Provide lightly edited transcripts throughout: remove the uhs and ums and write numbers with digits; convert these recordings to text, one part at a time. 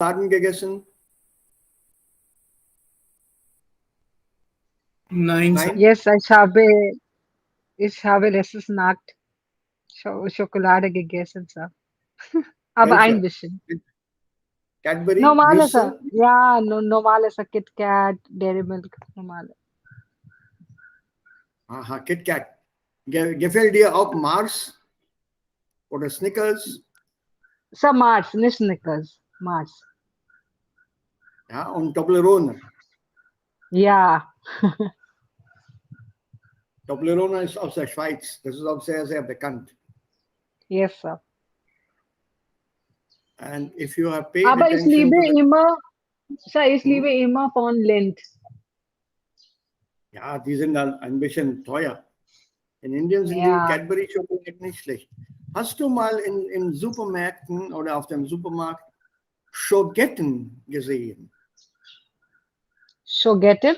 Schokoladen gegessen? Nein, sir. Nein? Yes, ich habe letztes Nacht Schokolade gegessen, Sir. Aber ein Welche? bisschen. Cadbury? Normale, Sir. Nüsse? Ja, normale, Sir. Kit Kat, Dairy Milk, normale. Aha, KitKat. Gefällt dir auch Mars oder Snickers? Sir, Mars, nicht Snickers. Mars. Ja, und Toblerone. Ja. Toblerone ist aus der Schweiz. Das ist auch sehr, sehr bekannt. Yes, Sir. And if you have paid Aber ich attention liebe to the... immer, Sir, ich liebe immer von Lind. Ja, die sind dann ein bisschen teuer. In Indien sind die Ja. Cadbury-Schokolade nicht schlecht. Hast du mal in Supermärkten oder auf dem Supermarkt Schogetten gesehen? Schogetten?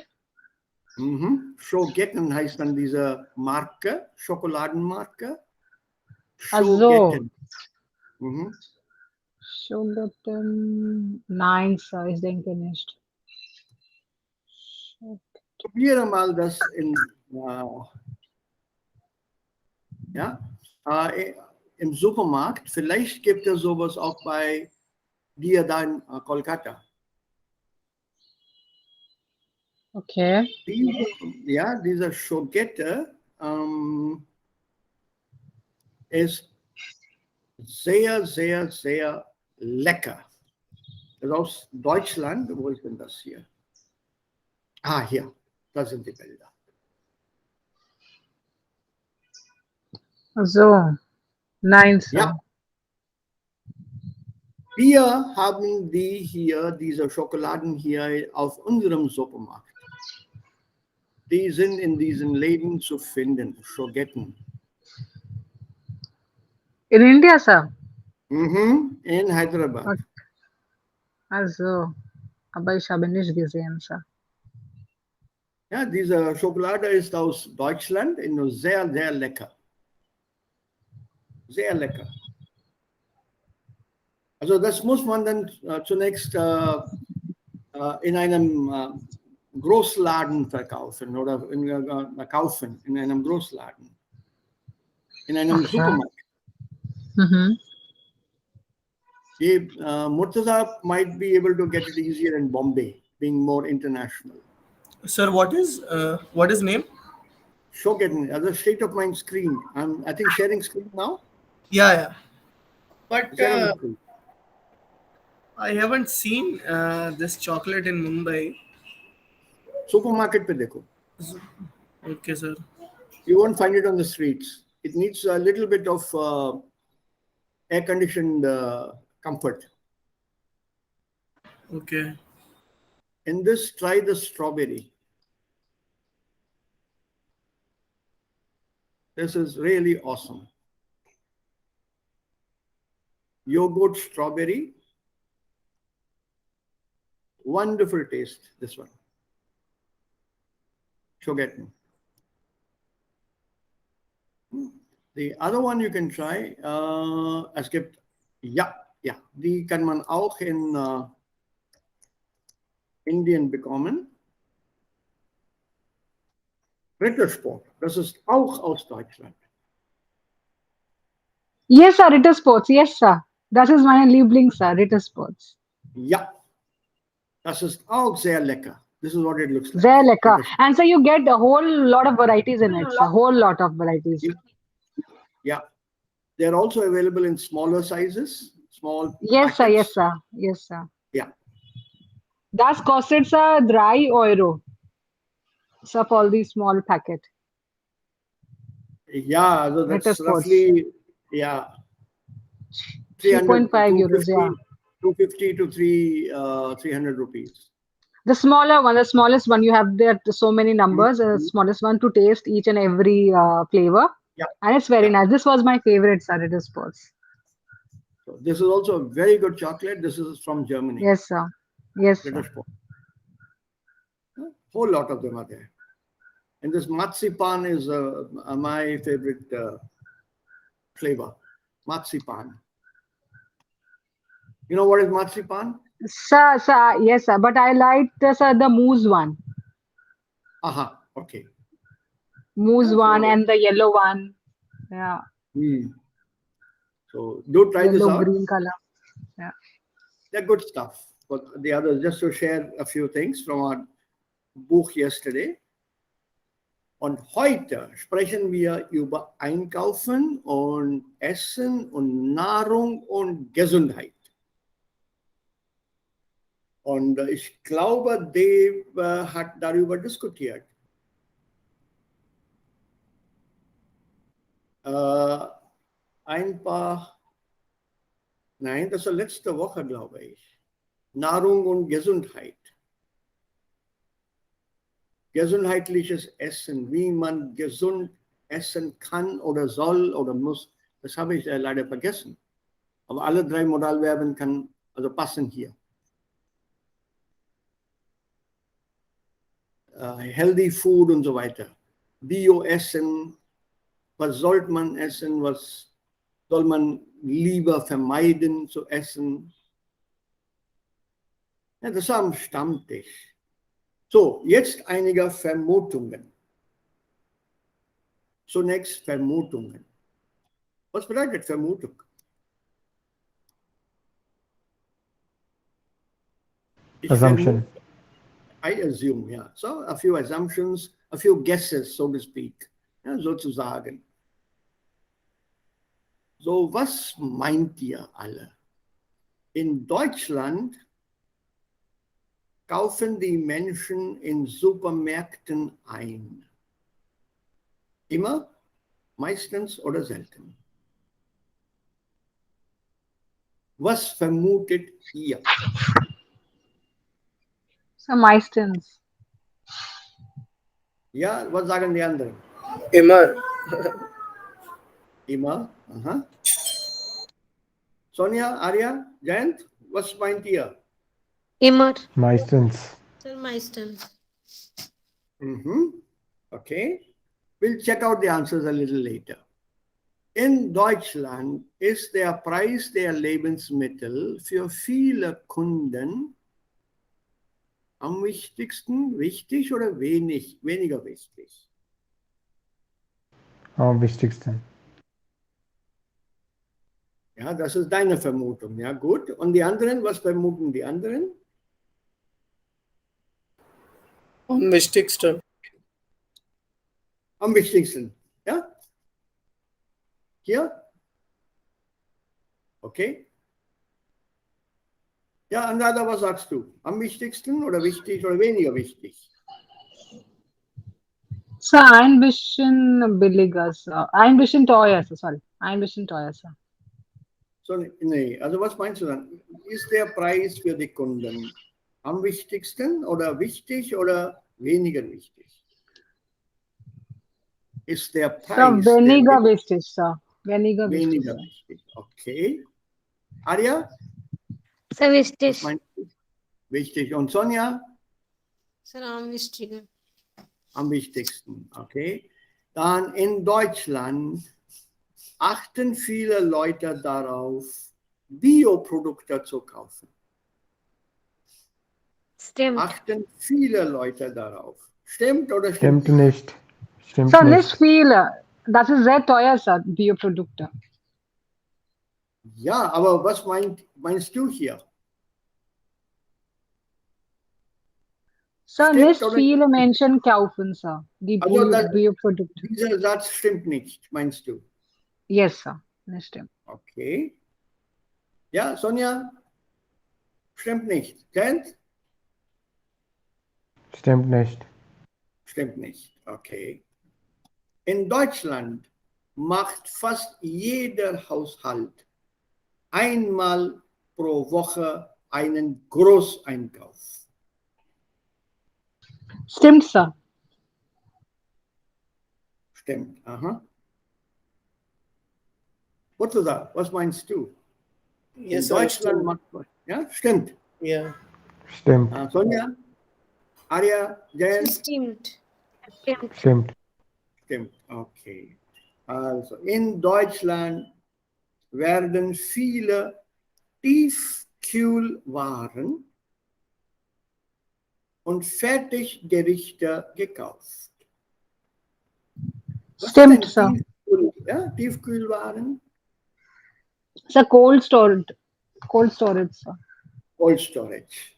Schogetten heißt dann diese Marke, Schokoladenmarke. Also, Schogetten. Mhm. Schogetten. Nein, Sir, ich denke nicht. Probiere mal das im Supermarkt. Vielleicht gibt es sowas auch bei dir da in Kolkata. Okay. Diese Schogette ist sehr, sehr, sehr lecker. Das ist aus Deutschland. Wo ist denn das hier? Ah, hier. Das sind die Bilder. So. Nein, Sir. Ja. Wir haben diese Schokoladen hier auf unserem Supermarkt. Die sind in diesen Läden zu finden, Schogetten. In India, Sir? In Hyderabad. Okay. Also, aber ich habe nicht gesehen, Sir. Ja, diese Schokolade ist aus Deutschland, sehr, sehr lecker. Sehr lecker. Also das muss man dann zunächst in einem Großladen verkaufen oder kaufen, in einem Großladen, in einem Supermarkt. Murtaza might be able to get it easier in Bombay, being more international. Sir, what is name? Shogaten, as a state of mind screen. I think sharing screen now. Yeah. But Share on the screen. I haven't seen this chocolate in Mumbai. Supermarket pe dekho. Okay, sir. You won't find it on the streets. It needs a little bit of air-conditioned comfort. Okay. In this, try the strawberry. This is really awesome. Yogurt strawberry. Wonderful taste, this one. Shogatten. The other one you can try, es gibt, die kann man auch in Indien bekommen. Rittersport, das ist auch aus Deutschland. Yes, sir, Rittersports. Yes, sir. Das ist meine Liebling, sir, Rittersports. Ja, das ist auch sehr lecker. This is what it looks like. Sehr lecker. And so you get a whole lot of varieties in it, sir. Whole lot of varieties. Yeah. They're also available in smaller sizes, small Yes, sir. packets. Yes, sir. Yes, sir. Yeah. Das kostet, sir, €3. So for all these small packet. Yeah, so that's Rittersports. roughly, 3.5 euros, 250 to 300 rupees. The smaller one, the smallest one, you have there so many numbers, the smallest one to taste each and every flavor. Yeah. And it's very nice. This was my favorite, sir, Rittersports. So this is also a very good chocolate. This is from Germany. Yes, sir. Yes, sir. Rittersport. A whole lot of them are there. And this marzipan is my favorite flavor. Marzipan. You know what is marzipan? Sir, yes, sir. But I liked, sir, the moose one. Aha, okay. Moose Yeah, one so, and the yellow one. Yeah. so do try this Yellow, out. green color. Yeah. They're good stuff. But the others, just to share a few things from our book yesterday. Und heute sprechen wir über Einkaufen und Essen und Nahrung und Gesundheit. Und ich glaube, Dave hat darüber diskutiert. Ein paar, nein, das war letzte Woche, glaube ich. Nahrung und Gesundheit. Gesundheitliches Essen, wie man gesund essen kann oder soll oder muss, das habe ich leider vergessen. Aber alle drei Modalverben also passen hier. Healthy Food und so weiter. Bio-Essen, was sollte man essen, was soll man lieber vermeiden zu essen. Ja, das war am Stammtisch. So, jetzt einige Vermutungen. Zunächst Vermutungen. Was bedeutet Vermutung? Assumption. I assume, yeah. So a few assumptions, a few guesses, so to speak, ja, sozusagen. So, was meint ihr alle? In Deutschland kaufen die Menschen in Supermärkten ein. Immer, meistens oder selten. Was vermutet ihr? So meistens. Ja, was sagen die anderen? Immer. Immer, aha. Sonja, Arya, Jayant, was meint ihr? Immer. Meistens. Sir, meistens. Okay. We'll check out the answers a little later. In Deutschland ist der Preis der Lebensmittel für viele Kunden am wichtigsten, wichtig oder weniger wichtig? Am wichtigsten. Ja, das ist deine Vermutung. Ja, gut. Und die anderen, was vermuten die anderen? Am wichtigsten. Am wichtigsten. Ja? Hier? Okay. Ja, Anrada, was sagst du? Am wichtigsten oder wichtig oder weniger wichtig? So ein bisschen billiger, Sir. Ein bisschen teuer, Sir. Sorry. Ein bisschen teuer, Sir. So, nee, also was meinst du dann? Ist der Preis für die Kunden am wichtigsten oder wichtig oder weniger wichtig? Ist der So Preis weniger wichtig, Sir. Weniger wichtig, weniger Sir. wichtig? Okay. Arya, Sir, was wichtig. meinst du? Wichtig. Und Sonja? Sir, am wichtiger. Am wichtigsten. Okay. Dann in Deutschland achten viele Leute darauf, Bioprodukte zu kaufen. Stimmt. Achten viele Leute darauf. Stimmt oder stimmt Stimmt nicht. Stimmt So nicht nicht. viele. Das ist sehr teuer, Sir, Bioprodukte. Ja, aber was meinst du hier? So Stimmt nicht oder viele Menschen kaufen, Sir, die Also das, Bioprodukte. dieser Satz stimmt nicht, meinst du? Yes, Sir. Nicht stimmt. Okay. Ja, Sonja? Stimmt nicht. Kent? Stimmt nicht. Stimmt nicht. Okay. In Deutschland macht fast jeder Haushalt einmal pro Woche einen Großeinkauf. Stimmt, Sir. Stimmt. Aha. Murtaza, was meinst du? Yes, In sir. Deutschland Stimmt. macht ja, stimmt. Yeah. Stimmt. Sonja? Arya? Sir, Jayan? stimmt. Stimmt. Stimmt. Stimmt. Okay. Also in Deutschland werden viele tief Tiefkühlwaren und Fertiggerichte gekauft. Was ist Stimmt, ein sir. Tiefkühlwaren? Sir, cold storage. Cold storage, sir. Cold Storage.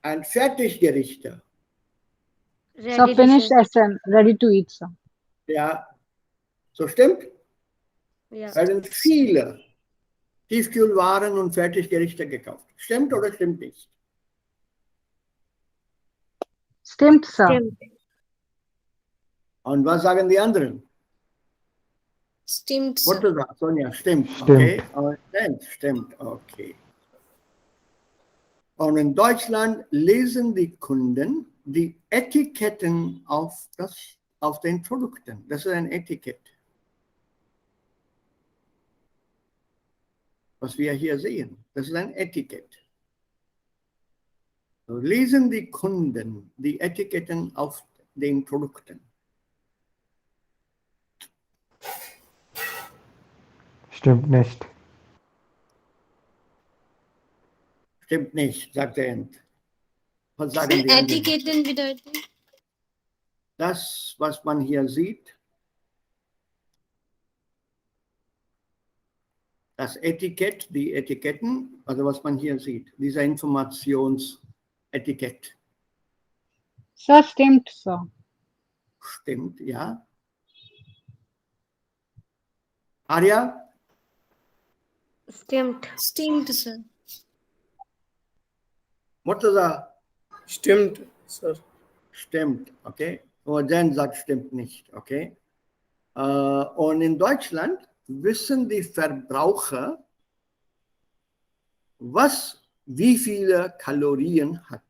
Und Fertiggerichte. Sir, Ready finished dishes. SN. Ready to eat, sir. Ja, so stimmt? Ja. Werden viele Tiefkühlwaren und Fertiggerichte gekauft. Stimmt oder stimmt nicht? Stimmt, sir. Stimmt. Und was sagen die anderen? Stimmt, Was sir. du sagst, Sonja, stimmt. Stimmt. Okay. Stimmt, okay. Und in Deutschland lesen die Kunden die Etiketten auf den Produkten. Das ist ein Etikett. Was wir hier sehen, das ist ein Etikett. So lesen die Kunden die Etiketten auf den Produkten. Stimmt nicht. Stimmt nicht, sagt der Ent. Was Sir, sagen die anderen? Etiketten bedeutet? Das, was man hier sieht, das Etikett, die Etiketten, also was man hier sieht, dieser Informationsetikett. Sir, stimmt, sir. Stimmt, ja. Arya? Stimmt. Stimmt, sir. Murtaza? Stimmt, sir. Stimmt, okay. Und dann sagt stimmt nicht, okay. Und in Deutschland wissen die Verbraucher, wie viele Kalorien hat.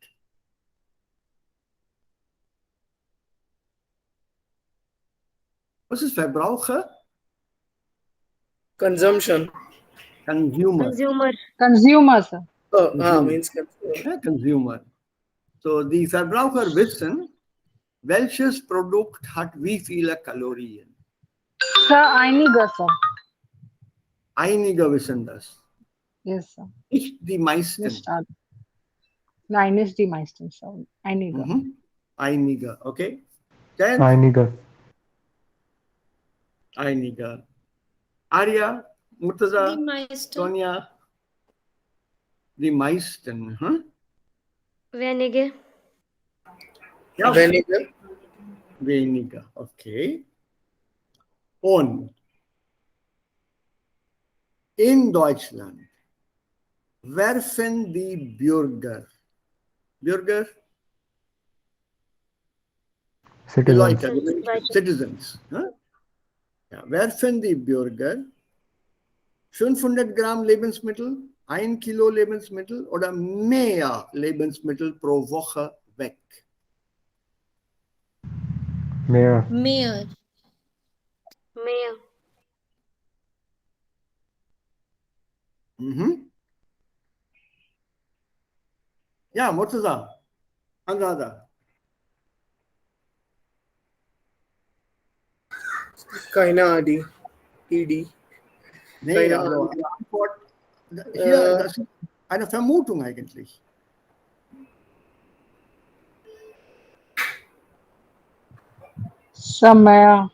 Was ist Verbraucher? Consumption. Consumer. Consumer. Consumer, sir. Oh, Consumer. means consumer. Ja, Consumer. So, die Verbraucher wissen, welches Produkt hat wie viele Kalorien. Sir, einige, sir. Einige wissen das, Yes, sir. nicht die meisten. Just start. Nein, nicht die meisten, sir. Einige. Mhm. Einige, okay. Dann Einige. einige. Arya, Die Murtaza, meisten. Sonja, die meisten. Hm? Wenige. Ja, Weniger. weniger, okay. Und in Deutschland werfen die Bürger, die Citizens. Leute, die Citizens. Menschen, Citizens, ja, werfen die Bürger 500 Gramm Lebensmittel, 1 Kilo Lebensmittel oder mehr Lebensmittel pro Woche weg. Mehr. Mehr. Mehr. Mhm. Ja, Murtaza, Anrada. Keine Adi. ED. Nee, Keine also Ahnung. eine Antwort, hier, Äh. das ist eine Vermutung eigentlich. Sir, mehr.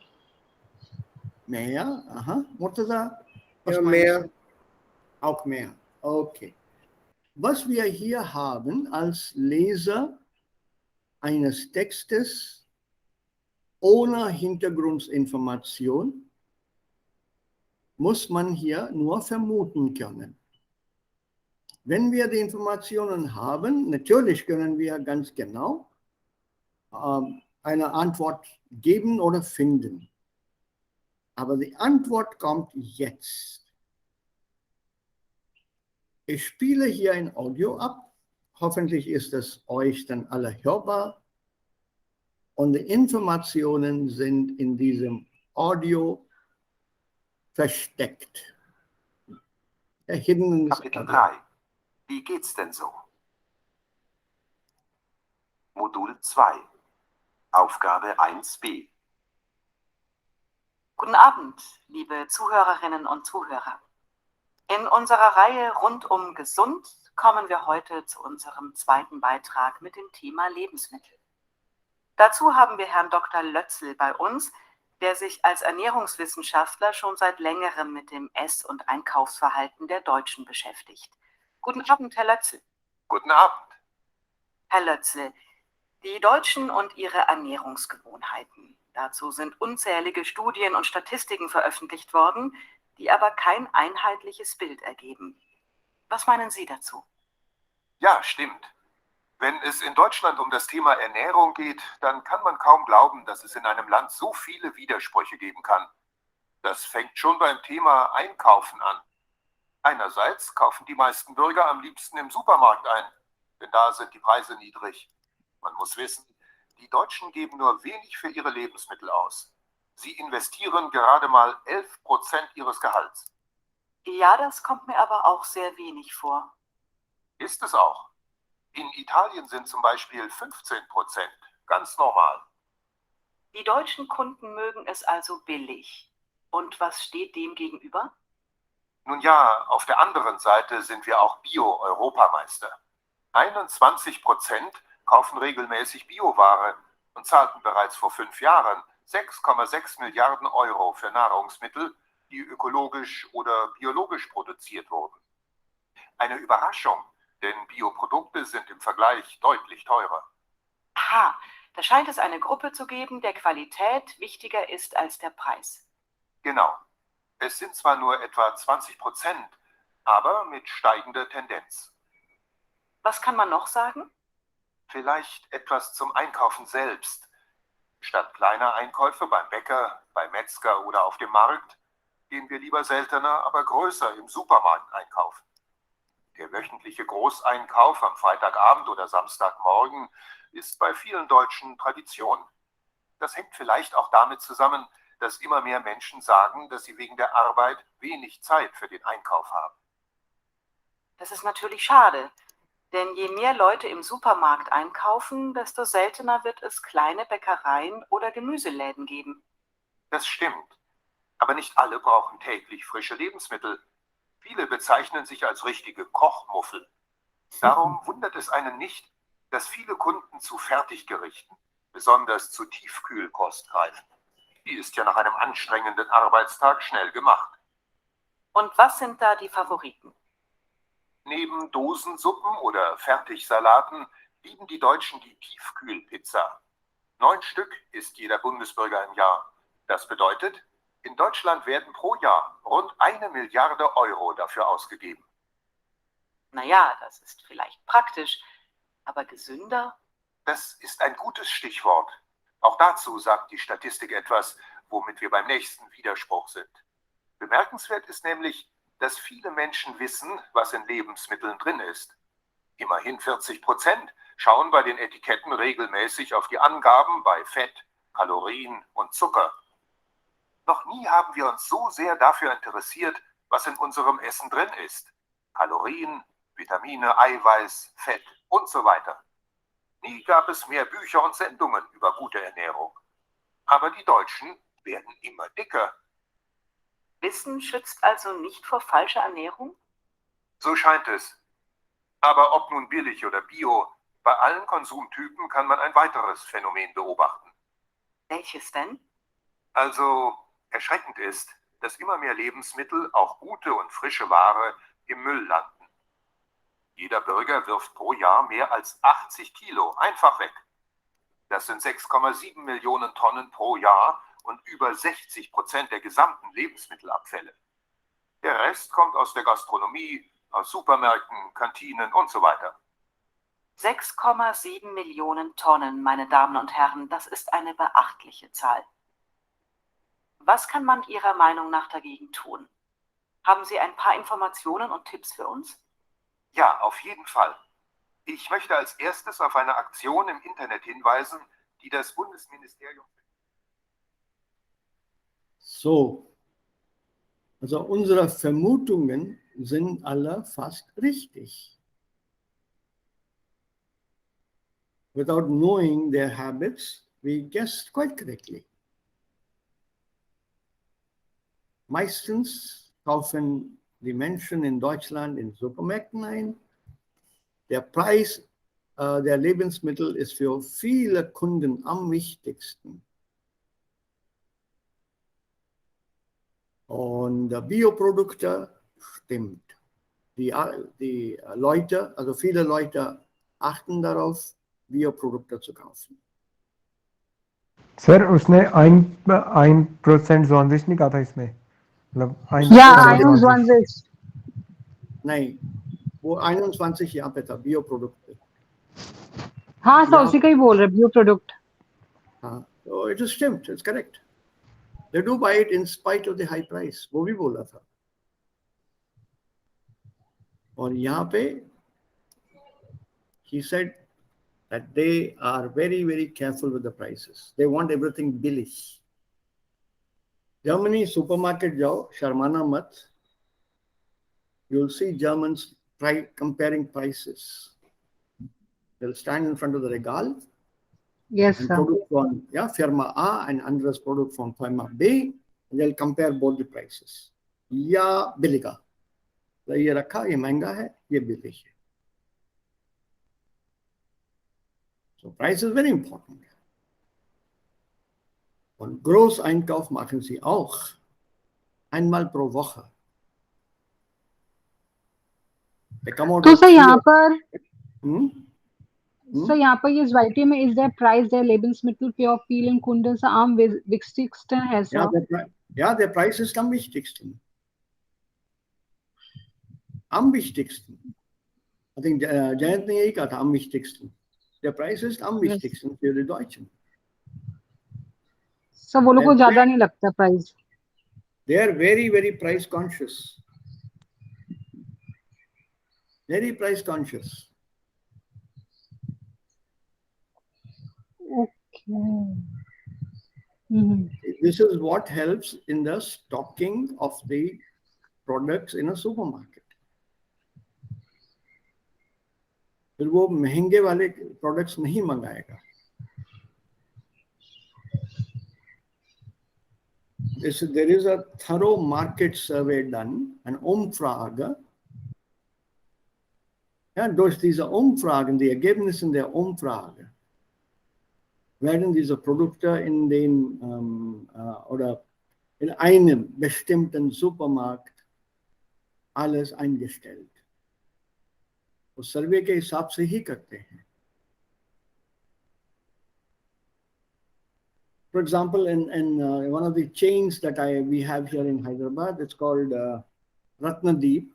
Mehr, aha. Murtaza, was Ja, meinst mehr. du? Auch mehr, okay. Was wir hier haben als Leser eines Textes ohne Hintergrundinformation, muss man hier nur vermuten können. Wenn wir die Informationen haben, natürlich können wir ganz genau eine Antwort geben oder finden. Aber die Antwort kommt jetzt. Ich spiele hier ein Audio ab. Hoffentlich ist es euch dann alle hörbar. Und die Informationen sind in diesem Audio versteckt. Hidden Kapitel 3. Wie geht's denn so? Modul 2. Aufgabe 1b. Guten Abend, liebe Zuhörerinnen und Zuhörer. In unserer Reihe rund um gesund kommen wir heute zu unserem zweiten Beitrag mit dem Thema Lebensmittel. Dazu haben wir Herrn Dr. Lötzl bei uns, der sich als Ernährungswissenschaftler schon seit längerem mit dem Ess- und Einkaufsverhalten der Deutschen beschäftigt. Guten Abend, Herr Lötzl. Guten Abend. Herr Lötzl, die Deutschen und ihre Ernährungsgewohnheiten. Dazu sind unzählige Studien und Statistiken veröffentlicht worden, die aber kein einheitliches Bild ergeben. Was meinen Sie dazu? Ja, stimmt. Wenn es in Deutschland um das Thema Ernährung geht, dann kann man kaum glauben, dass es in einem Land so viele Widersprüche geben kann. Das fängt schon beim Thema Einkaufen an. Einerseits kaufen die meisten Bürger am liebsten im Supermarkt ein, denn da sind die Preise niedrig. Man muss wissen, die Deutschen geben nur wenig für ihre Lebensmittel aus. Sie investieren gerade mal 11% ihres Gehalts. Ja, das kommt mir aber auch sehr wenig vor. Ist es auch. In Italien sind zum Beispiel 15%, ganz normal. Die deutschen Kunden mögen es also billig. Und was steht dem gegenüber? Nun ja, auf der anderen Seite sind wir auch Bio-Europameister. 21% kaufen regelmäßig Bioware und zahlten bereits vor 5 Jahren 6,6 Milliarden Euro für Nahrungsmittel, die ökologisch oder biologisch produziert wurden. Eine Überraschung, denn Bioprodukte sind im Vergleich deutlich teurer. Aha, da scheint es eine Gruppe zu geben, der Qualität wichtiger ist als der Preis. Genau. Es sind zwar nur etwa 20%, aber mit steigender Tendenz. Was kann man noch sagen? Vielleicht etwas zum Einkaufen selbst. Statt kleiner Einkäufe beim Bäcker, beim Metzger oder auf dem Markt, gehen wir lieber seltener, aber größer im Supermarkt einkaufen. Der wöchentliche Großeinkauf am Freitagabend oder Samstagmorgen ist bei vielen Deutschen Tradition. Das hängt vielleicht auch damit zusammen, dass immer mehr Menschen sagen, dass sie wegen der Arbeit wenig Zeit für den Einkauf haben. Das ist natürlich schade, denn je mehr Leute im Supermarkt einkaufen, desto seltener wird es kleine Bäckereien oder Gemüseläden geben. Das stimmt. Aber nicht alle brauchen täglich frische Lebensmittel. Viele bezeichnen sich als richtige Kochmuffel. Darum wundert es einen nicht, dass viele Kunden zu Fertiggerichten, besonders zu Tiefkühlkost greifen. Die ist ja nach einem anstrengenden Arbeitstag schnell gemacht. Und was sind da die Favoriten? Neben Dosensuppen oder Fertigsalaten lieben die Deutschen die Tiefkühlpizza. 9 Stück isst jeder Bundesbürger im Jahr. Das bedeutet, in Deutschland werden pro Jahr rund 1 Milliarde Euro dafür ausgegeben. Naja, das ist vielleicht praktisch, aber gesünder? Das ist ein gutes Stichwort. Auch dazu sagt die Statistik etwas, womit wir beim nächsten Widerspruch sind. Bemerkenswert ist nämlich, dass viele Menschen wissen, was in Lebensmitteln drin ist. Immerhin 40% schauen bei den Etiketten regelmäßig auf die Angaben bei Fett, Kalorien und Zucker. Noch nie haben wir uns so sehr dafür interessiert, was in unserem Essen drin ist. Kalorien, Vitamine, Eiweiß, Fett und so weiter. Nie gab es mehr Bücher und Sendungen über gute Ernährung. Aber die Deutschen werden immer dicker. Wissen schützt also nicht vor falscher Ernährung? So scheint es. Aber ob nun billig oder bio, bei allen Konsumtypen kann man ein weiteres Phänomen beobachten. Welches denn? Also erschreckend ist, dass immer mehr Lebensmittel, auch gute und frische Ware, im Müll landen. Jeder Bürger wirft pro Jahr mehr als 80 Kilo einfach weg. Das sind 6,7 Millionen Tonnen pro Jahr und über 60% der gesamten Lebensmittelabfälle. Der Rest kommt aus der Gastronomie, aus Supermärkten, Kantinen und so weiter. 6,7 Millionen Tonnen, meine Damen und Herren, das ist eine beachtliche Zahl. Was kann man Ihrer Meinung nach dagegen tun? Haben Sie ein paar Informationen und Tipps für uns? Ja, auf jeden Fall. Ich möchte als erstes auf eine Aktion im Internet hinweisen, die das Bundesministerium... So, also unsere Vermutungen sind alle fast richtig. Without knowing their habits, we guessed quite correctly. Meistens kaufen die Menschen in Deutschland in Supermärkten ein. Der Preis der Lebensmittel ist für viele Kunden am wichtigsten. Und Bioprodukte stimmt. Die Leute, also viele Leute achten darauf, Bioprodukte zu kaufen. Sir उसने 1% जॉन्विश नहीं कहा था इसमें मतलब Yeah, 1% जॉन्विश 21. Nein, wo 21 यहाँ पे था Bioprodukte. हाँ सर Yeah. उसी का ही बोल रहे बियो product. So it is stimmt, it's correct. They do buy it in spite of the high price. वो भी बोला था. और यहाँ पे he said that they are very, very careful with the prices. They want everything billig. Germany supermarket जाओ, शर्माना मत. You'll see Germans comparing prices. They'll stand in front of the regal Yes and sir. product from Firma A and anderes product from Firma B. And they'll compare both the prices. या billiger. ये रखा, ये महंगा है, ये billig है. So price is very important. Und Großeinkauf machen sie auch. Einmal pro Woche. They come out तो with sir यहाँ पर Hmm? सर यहाँ पर ये Zweite में is der Preis der Lebensmittel für vielen Kunden so am wichtigsten है Ja, sir. der Preis ist am wichtigsten. Am wichtigsten. I think Jayant ने यही कहा था, am wichtigsten. Der Preis ist am wichtigsten für die Deutschen. Sir वो लोग को ज्यादा नहीं लगता price. They are very, very price conscious. Very price conscious. Okay. This is what helps in the stocking of the products in a supermarket. फिर वो महंगे वाले products नहीं मंगाएगा. There is a thorough market survey done, an Umfrage. Ja, durch diese Umfragen, die Ergebnisse der Umfrage, werden diese Produkte in den oder in einem bestimmten Supermarkt alles eingestellt. उस सर्वे के हिसाब से ही करते हैं. For example, in one of the chains that we have here in Hyderabad, it's called Ratnadeep.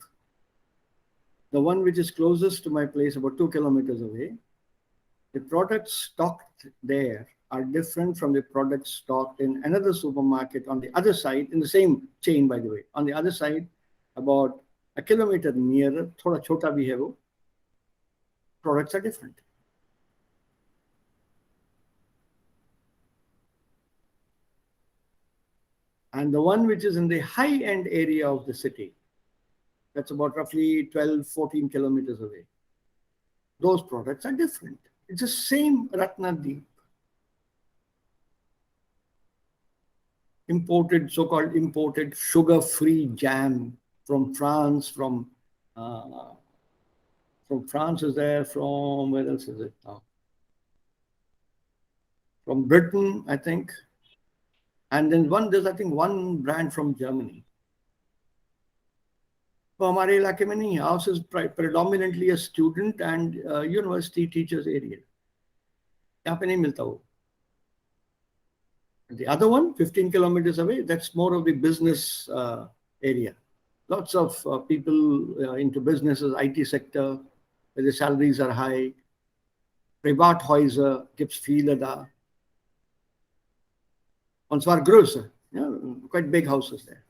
The one which is closest to my place, about 2 kilometers away, the products stocked there are different from the products stocked in another supermarket on the other side, in the same chain, by the way. On the other side, about a kilometer nearer, thoda chota bhi hai wo, products are different. And the one which is in the high-end area of the city, that's about roughly 12, 14 kilometers away. Those products are different. It's the same Ratnadeep. Imported, so-called imported sugar-free jam from France, from France is there, from, where else is it now? From Britain, I think. And then there's I think one brand from Germany. तो हमारे इलाके में नहीं है. Ours is predominantly a student and university teachers area. यहाँ पे नहीं मिलता वो. The other one, 15 kilometers away, that's more of the business area. Lots of people into businesses, IT sector, where the salaries are high. Privathäuser gibt's viele da. Und zwar größer, quite big houses there.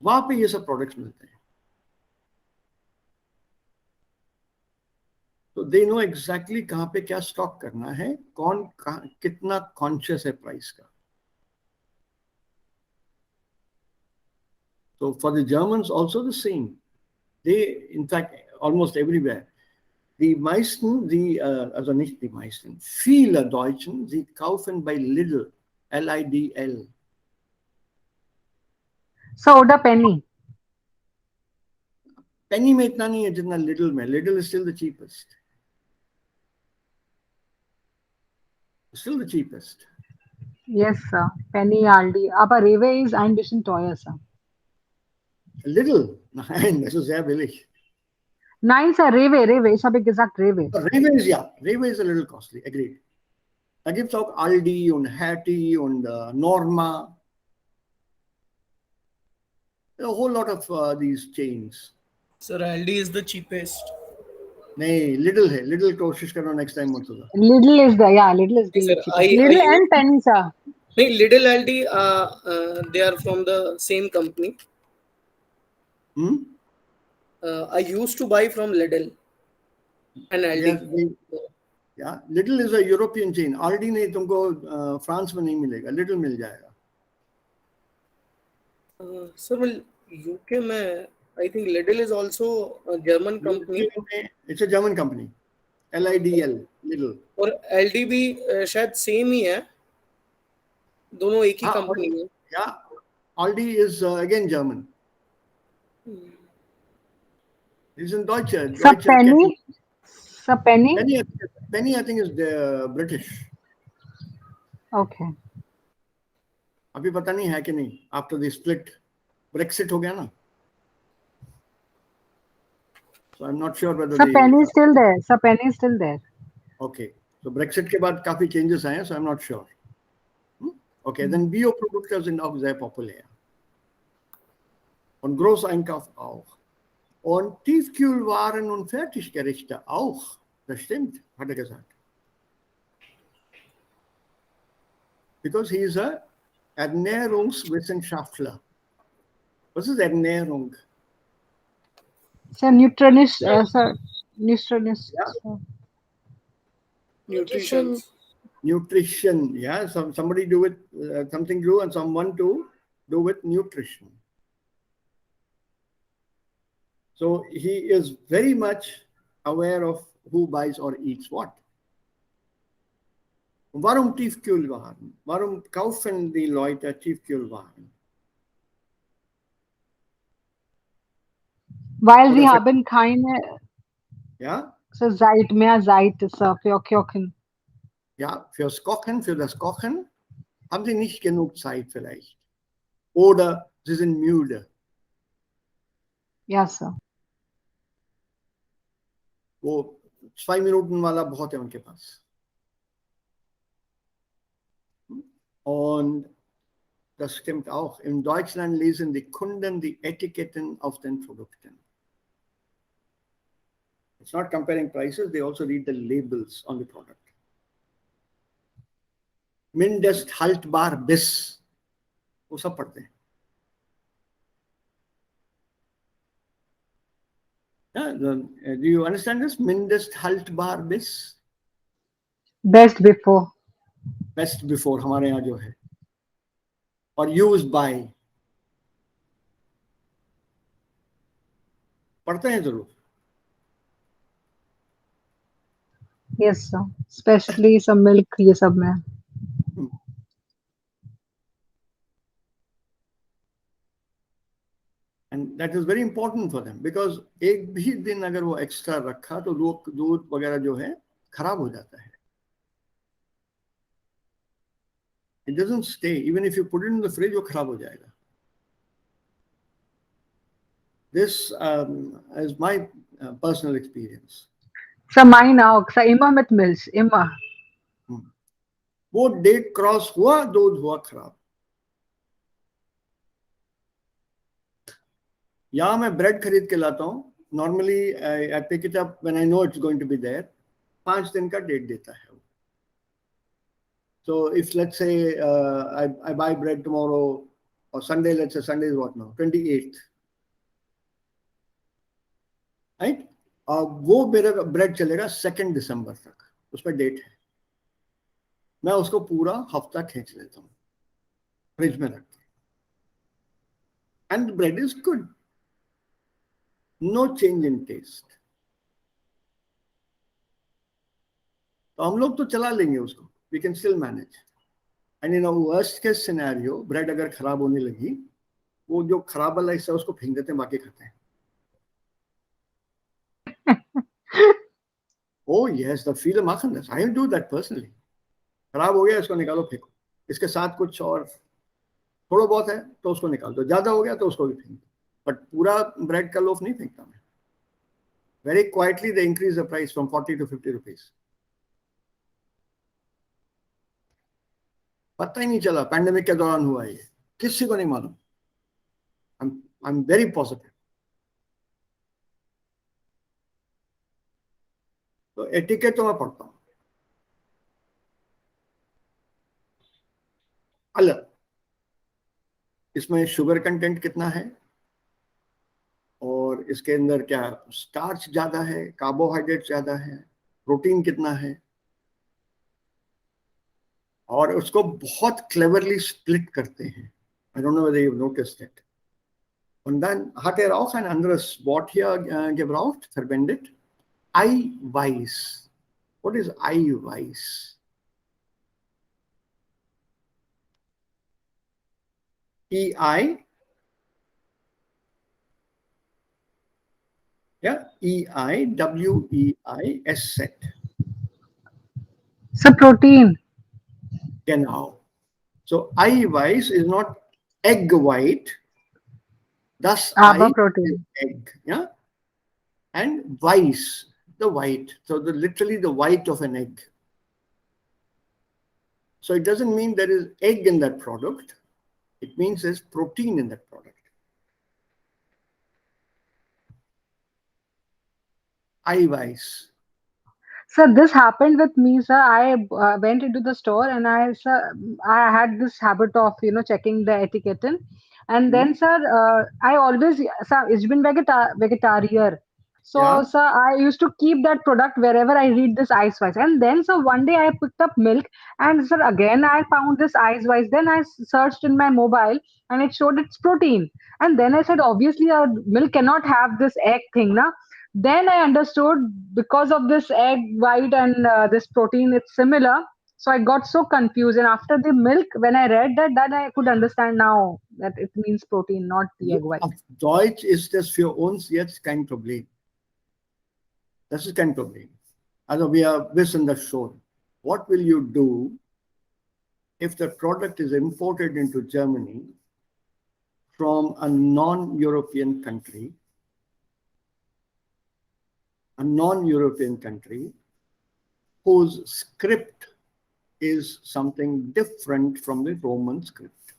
वहाँ पे ये सब products मिलते हैं. So they know exactly कहाँ पे क्या stock करना है, कौन कितना conscious है price का. So for the Germans also the same. They, in fact, almost everywhere. Die meisten, also nicht die meisten, viele Deutschen, sie kaufen bei Lidl, Lidl. So order penny. पेनी में इतना नहीं है जितना लिटिल में. Little is still the cheapest. Still the cheapest. Yes, sir. Penny, Aldi. Aber Rewe ist ein bisschen teuer, sir. Little? Nein, das ist sehr billig. Nein, sir, Rewe. Ich habe gesagt Rewe. Rewe ist ja, Rewe is a little costly, agreed. Da gibt es auch Aldi und Hattie und Norma. A whole lot of these chains. Sir, Aldi is the cheapest. नहीं, Lidl है. Lidl कोशिश करो next time मत होगा. Lidl is the Sir, cheapest. Lidl and Penny, sir. No, Lidl Aldi, they are from the same company. I used to buy from Lidl and Aldi. Yeah, Lidl is a European chain. Aldi नहीं तुमको France में नहीं मिलेगा. Lidl मिल जाएगा. Sir, well, UK में I think Lidl is also a German company. It's a German company. LIDL, Lidl. और LD भी शायद सेम ही है. दोनों एक ही कंपनी है. Yeah, Aldi is again German. It's in Deutsche. Sir, Penny? Sir, Penny? Penny, I think, is British. Okay. अभी पता नहीं है कि नहीं. After the split, Brexit हो गया ना. So I'm not sure whether. Sir, Penny is still there. Sir, Penny is still there. Okay. So Brexit के बाद काफी changes आए हैं. So I'm not sure. Okay, then Bioprodukte sind auch sehr populär. Und Großeinkauf auch. Und Tiefkühlwaren und Fertiggerichte auch. Das stimmt, hat er gesagt. Because he is a Ernährungswissenschaftler. Was ist Ernährung? Sir, nutritionist. Sir, nutritionist. Yeah. Nutrition. Nutrition, yeah. Somebody do it, something do, and someone to do with nutrition. So he is very much aware of who buys or eats what. Warum Tiefkühlwaren? Warum kaufen die Leute Tiefkühlwaren? Weil sie haben keine. Ja? So mehr Zeit, Sir, für Kochen. Ja, fürs Kochen, für das Kochen haben sie nicht genug Zeit vielleicht. Oder sie sind müde. Ja, Sir. वो 2 Minuten वाला बहुत है उनके पास. Und das stimmt auch. In Deutschland lesen die Kunden die Etiketten auf den Produkten. It's not comparing prices, they also read the labels on the product. Mindest haltbar bis, वो सब पढ़ते हैं. Do you understand this? Mindest haltbar bis? Best before. Best before हमारे यहाँ जो है. और use by. पढ़ते हैं जरूर. Yes, sir. Especially some milk, ये सब में. And that is very important for them because एक भी दिन अगर वो extra रखा तो दूध वगैरह जो है खराब हो जाता है. It doesn't stay. Even if you put it in the fridge, वो खराब हो जाएगा. This is my personal experience. So mine auch. So immer mit Milch, immer. वो date cross हुआ, दूध हुआ खराब. यहाँ मैं bread खरीद के लाता हूँ. Normally I pick it up when I know it's going to be there. 5 दिन का date देता है. So if let's say I buy bread tomorrow or Sunday, let's say Sunday is what now? 28th. Right? वो मेरा bread चलेगा 2 December तक. उसमें date है. मैं उसको पूरा हफ्ता खींच लेता हूँ. फ्रिज में रखता हूँ. And the bread is good. No change in taste. तो हम लोग तो चला लेंगे उसको. We can still manage. And in a worst case scenario, bread अगर खराब होने लगी, वो जो खराब वाला हिस्सा उसको फेंक देते हैं, बाकी खाते हैं. Oh yes, the feel makhan. I will do that personally. खराब हो गया इसको निकालो फेंको, इसके साथ कुछ और थोड़ा बहुत है तो उसको निकाल दो, ज्यादा हो गया तो उसको भी फेंक दो, बट पूरा ब्रेड का लोफ नहीं फेंकता मैं. Very quietly they increase the price from 40 to 50 rupees. पता ही नहीं चला पैंडेमिक के दौरान हुआ ये, किसी को नहीं मालूम. I'm very positive. तो एटिकेट तो मैं पढ़ता हूँ. अलग इसमें शुगर कंटेंट कितना है, और इसके अंदर क्या स्टार्च ज्यादा है, कार्बोहाइड्रेट ज्यादा है, प्रोटीन कितना है, और उसको बहुत क्लेवरली स्प्लिट करते हैं. I don't know whether you've noticed it. Und dann hat auch ein anderes Wort hier gebraucht, verwendet. Eiweiß. What is Eiweiß? E-I. Yeah, E-I-W-E-I-S-Z. So protein. Genau. So Eiweiß is not egg white. Das Aber Ei protein. is egg. Yeah. And Weiß, the white. So literally the white of an egg. So it doesn't mean there is egg in that product. It means there's protein in that product. Eiweiß. So this happened with me, sir. I went into the store and I had this habit of checking the etiquette, and then sir, I always sir, ich bin vegetarian. So Yeah. sir, I used to keep that product wherever I read this ice wise, and then so one day I picked up milk, and sir again I found this ice wise. Then I searched in my mobile and it showed it's protein, and then I said obviously our milk cannot have this egg thing, na. Then I understood because of this egg white and this protein, it's similar. So I got so confused. And after the milk, when I read that, then I could understand now that it means protein, not the egg white. Auf Deutsch ist das für uns jetzt kein Problem. Das ist kein Problem. Also wir wissen das schon. What will you do if the product is imported into Germany from a non-European country? A non-European country whose script is something different from the Roman script.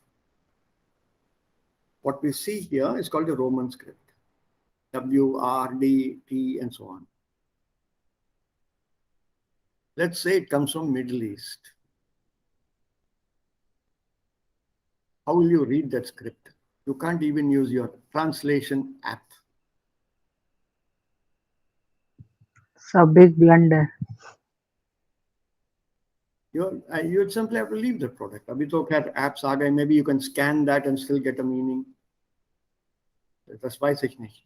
What we see here is called the Roman script. W, R, D, T, and so on. Let's say it comes from Middle East. How will you read that script? You can't even use your translation app. It's a big blunder. You simply have to leave the product. Abhi to khair apps aa gaye, maybe you can scan that and still get a meaning. Das weiß ich nicht.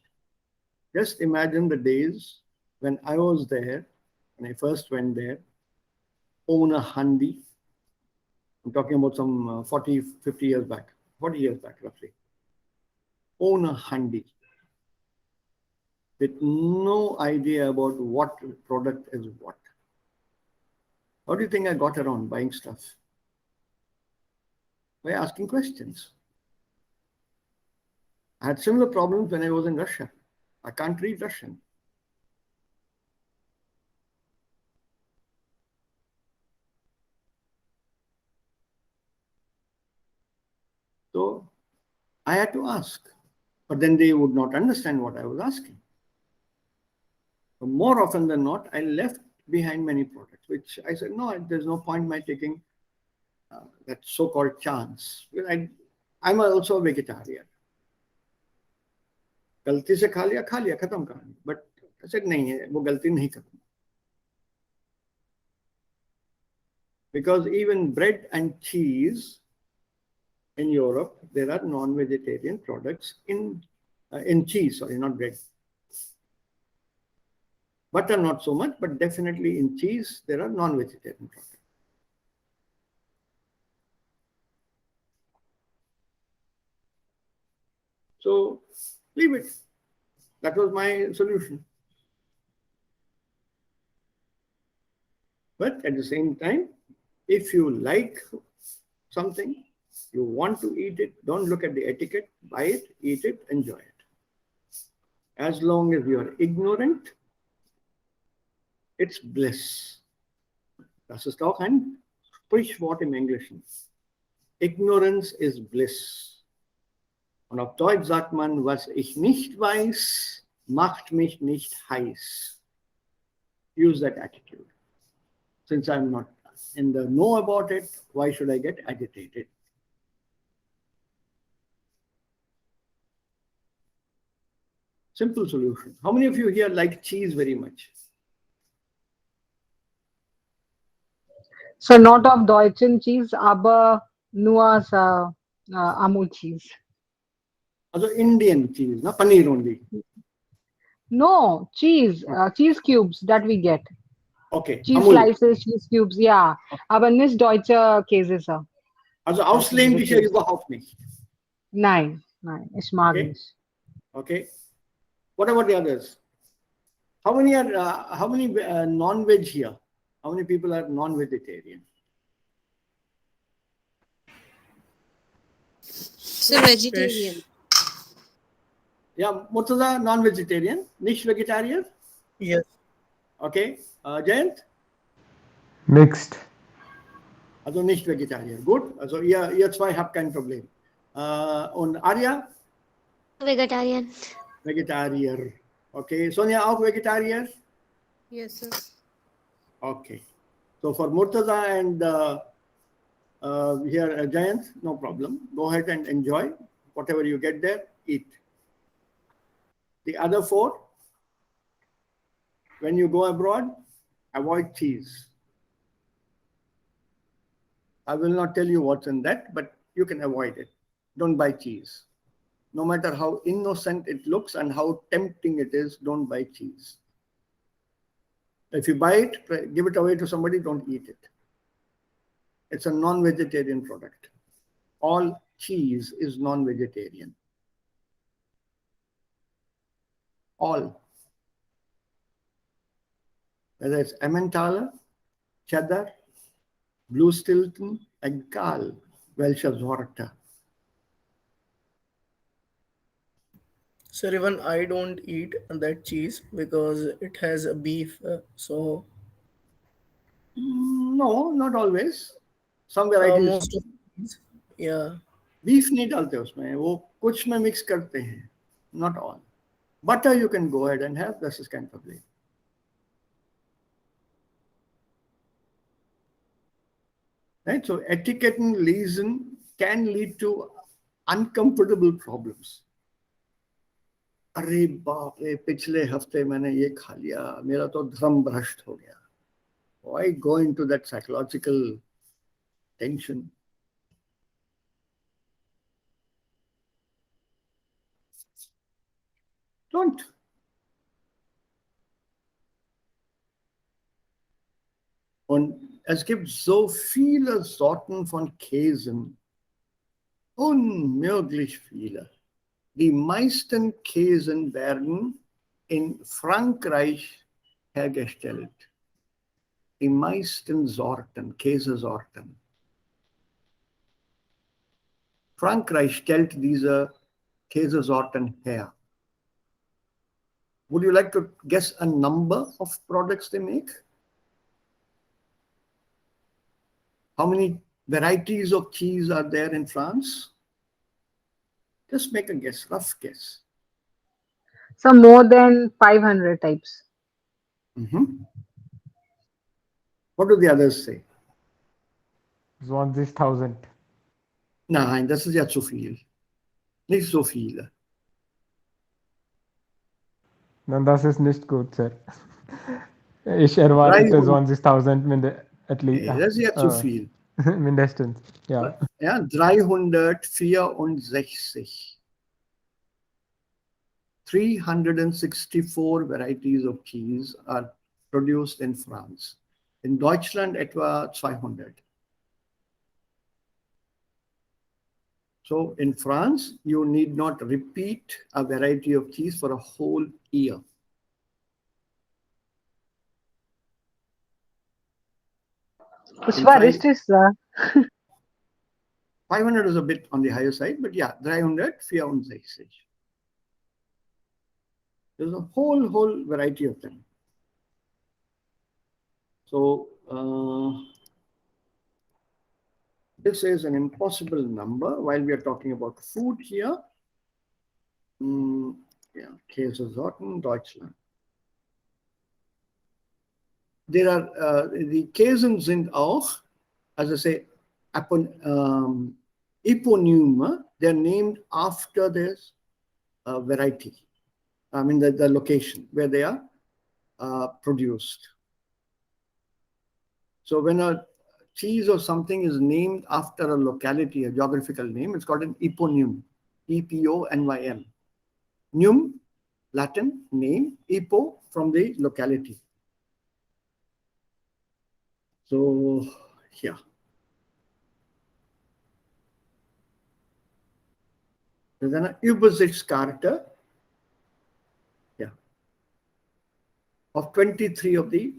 Just imagine the days when I was there, when I first went there, own a handi. I'm talking about some 40, 50 years back, 40 years back roughly. Own a handi with no idea about what product is what. How do you think I got around buying stuff? By asking questions. I had similar problems when I was in Russia. I can't read Russian. So I had to ask, but then they would not understand what I was asking. So more often than not, I left behind many products, which I said, no, there's no point in my taking that so-called chance. Well, I'm also a vegetarian. गलती से खा लिया खत्म कहानी. But I said नहीं है, वो गलती नहीं करूँगा. Because even bread and cheese in Europe, there are non-vegetarian products in cheese, sorry, not bread. Butter not so much, but definitely in cheese, there are non-vegetarian products. So leave it. That was my solution. But at the same time, if you like something, you want to eat it, don't look at the etiquette, buy it, eat it, enjoy it. As long as you are ignorant, it's bliss. Das ist auch ein Sprichwort im Englischen. Ignorance is bliss. Und auf Deutsch sagt man, was ich nicht weiß, macht mich nicht heiß. Use that attitude. Since I'm not in the know about it, why should I get agitated? Simple solution. How many of you here like cheese very much? So not of Deutschen cheese, aber nur Amul cheese. Also Indian cheese, no paneer only. No, cheese, cheese cubes that we get. Okay, Cheese Amul. slices, cheese cubes, ja. Aber nicht deutsche Käse, Sir. Also ausländische überhaupt nicht. Nein, ich mag Okay. nicht. Okay. What about the others? How many are non-veg here? How many people are non-vegetarian? So vegetarian. Yeah, Murtaza non-vegetarian, nicht vegetarian. Yes. Okay. Jayant? Mixed. Also nicht vegetarian. Gut. Also ihr zwei habt kein Problem. Und Arya? Vegetarian. Vegetarier. Okay. Sonia auch Vegetarier? Yes, sir. Okay. So for Murtaza and here Jayant, no problem. Go ahead and enjoy whatever you get there, eat. The other four, when you go abroad, avoid cheese. I will not tell you what's in that, but you can avoid it. Don't buy cheese. No matter how innocent it looks and how tempting it is, don't buy cheese. If you buy it, give it away to somebody, don't eat it. It's a non-vegetarian product. All cheese is non-vegetarian. All. Whether it's Emmentaler, Cheddar, Blue Stilton, egal welche Sorte. Sir, even I don't eat that cheese because it has a beef. So No, not always. Some varieties. most of these, yeah. Beef नहीं डालते उसमें, वो कुछ में mix करते हैं. Not all. Butter you can go ahead and have. This is kind of way. Right? So etiquette and reason can lead to uncomfortable problems. अरे बाप रे पिछले हफ्ते मैंने ये खा लिया मेरा तो धर्म भ्रष्ट हो गया. Why go into that psychological tension? Don't. Und es gibt so viele Sorten von Käsen. Unmöglich viele. Die meisten Käsen werden in Frankreich hergestellt. Die meisten Sorten, Käsesorten. Frankreich stellt diese Käsesorten her. Would you like to guess a number of products they make? How many varieties of cheese are there in France? Just make a guess, rough guess. So more than 500 types. What do the others say? 20.000. Nein, das ist ja zu viel. Nicht so viele. Nein, das ist nicht gut, Sir. Ich erwarte 20.000 at least. Nee, das ist ja zu viel. Mindestens, ja. Ja, 364. 364 varieties of cheese are produced in France. In Deutschland etwa 200. So in France, you need not repeat a variety of cheese for a whole year. कुछ And try- वरिष्ठ is 500 is a bit on the higher side, but yeah, 300, 64. There's a whole variety of them. So this is an impossible number while we are talking about food here. Yeah, Käsesorten, Deutschland. There are the Käsen sind auch, as I say, Eponyme. They're named after this variety. I mean the location where they are produced. So when a cheese or something is named after a locality, a geographical name, it's called an eponyme. E-P-O-N-Y-M. Num, Latin, name, epo, from the locality. So here. There's an Übersichtskarte of 23 of the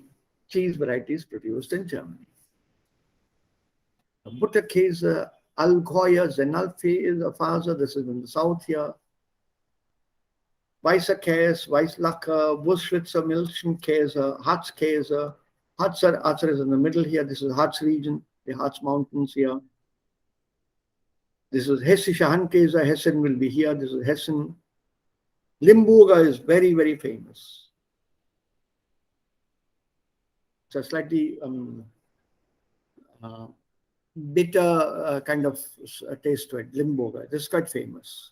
cheese varieties produced in Germany. Butterkäse, Allgäuer, Senalfe Faser, this is in the south here. Weißer Käse, Weißlacker, Wurstschwitzer, Milchkäse, Harzkäse. Harzer is in the middle here. This is Harz region, the Harz Mountains here. This is Hessischer Handkäse. Hessen will be here. This is Hessen. Limburger is very, very famous. It's a slightly bitter kind of taste to it. Limburger. This is quite famous.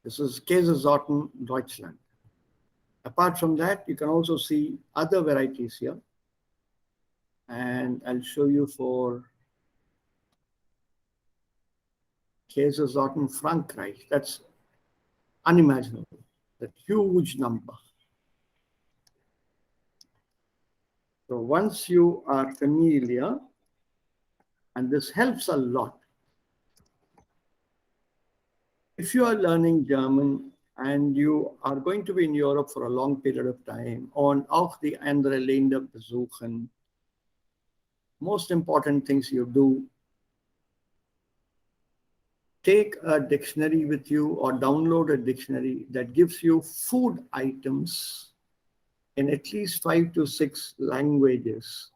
This is Käsesorten, Deutschland. Apart from that, you can also see other varieties here. And I'll show you for Käsesorten Frankreich. That's unimaginable. That huge number. So once you are familiar, and this helps a lot. If you are learning German and you are going to be in Europe for a long period of time, und auch die andere Länder besuchen, most important things you do, take a dictionary with you or download a dictionary that gives you food items in at least 5 to 6 languages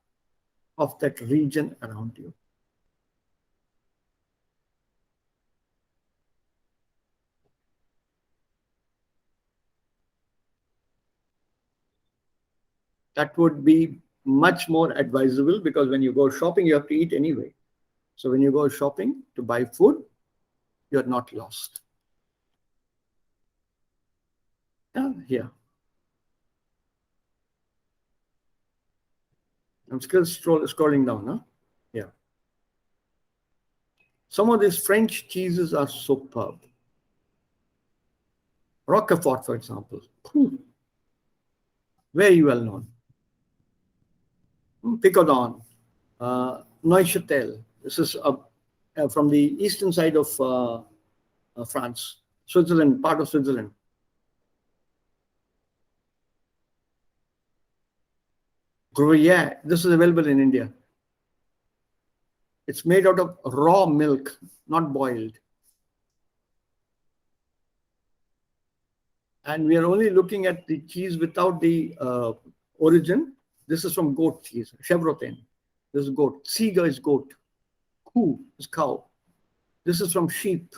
of that region around you. That would be much more advisable because when you go shopping, you have to eat anyway. So when you go shopping to buy food, you're not lost. Here. I'm still scrolling down, huh? Yeah. Some of these French cheeses are superb. Roquefort, for example. Very well known. Picodon, Neuchâtel. This is from the eastern side of France, Switzerland, part of Switzerland. Gruyere, this is available in India. It's made out of raw milk, not boiled. And we are only looking at the cheese without the origin. This is from goat cheese, chevrotin. This is goat. Ziege is goat. Kuh is cow. This is from sheep.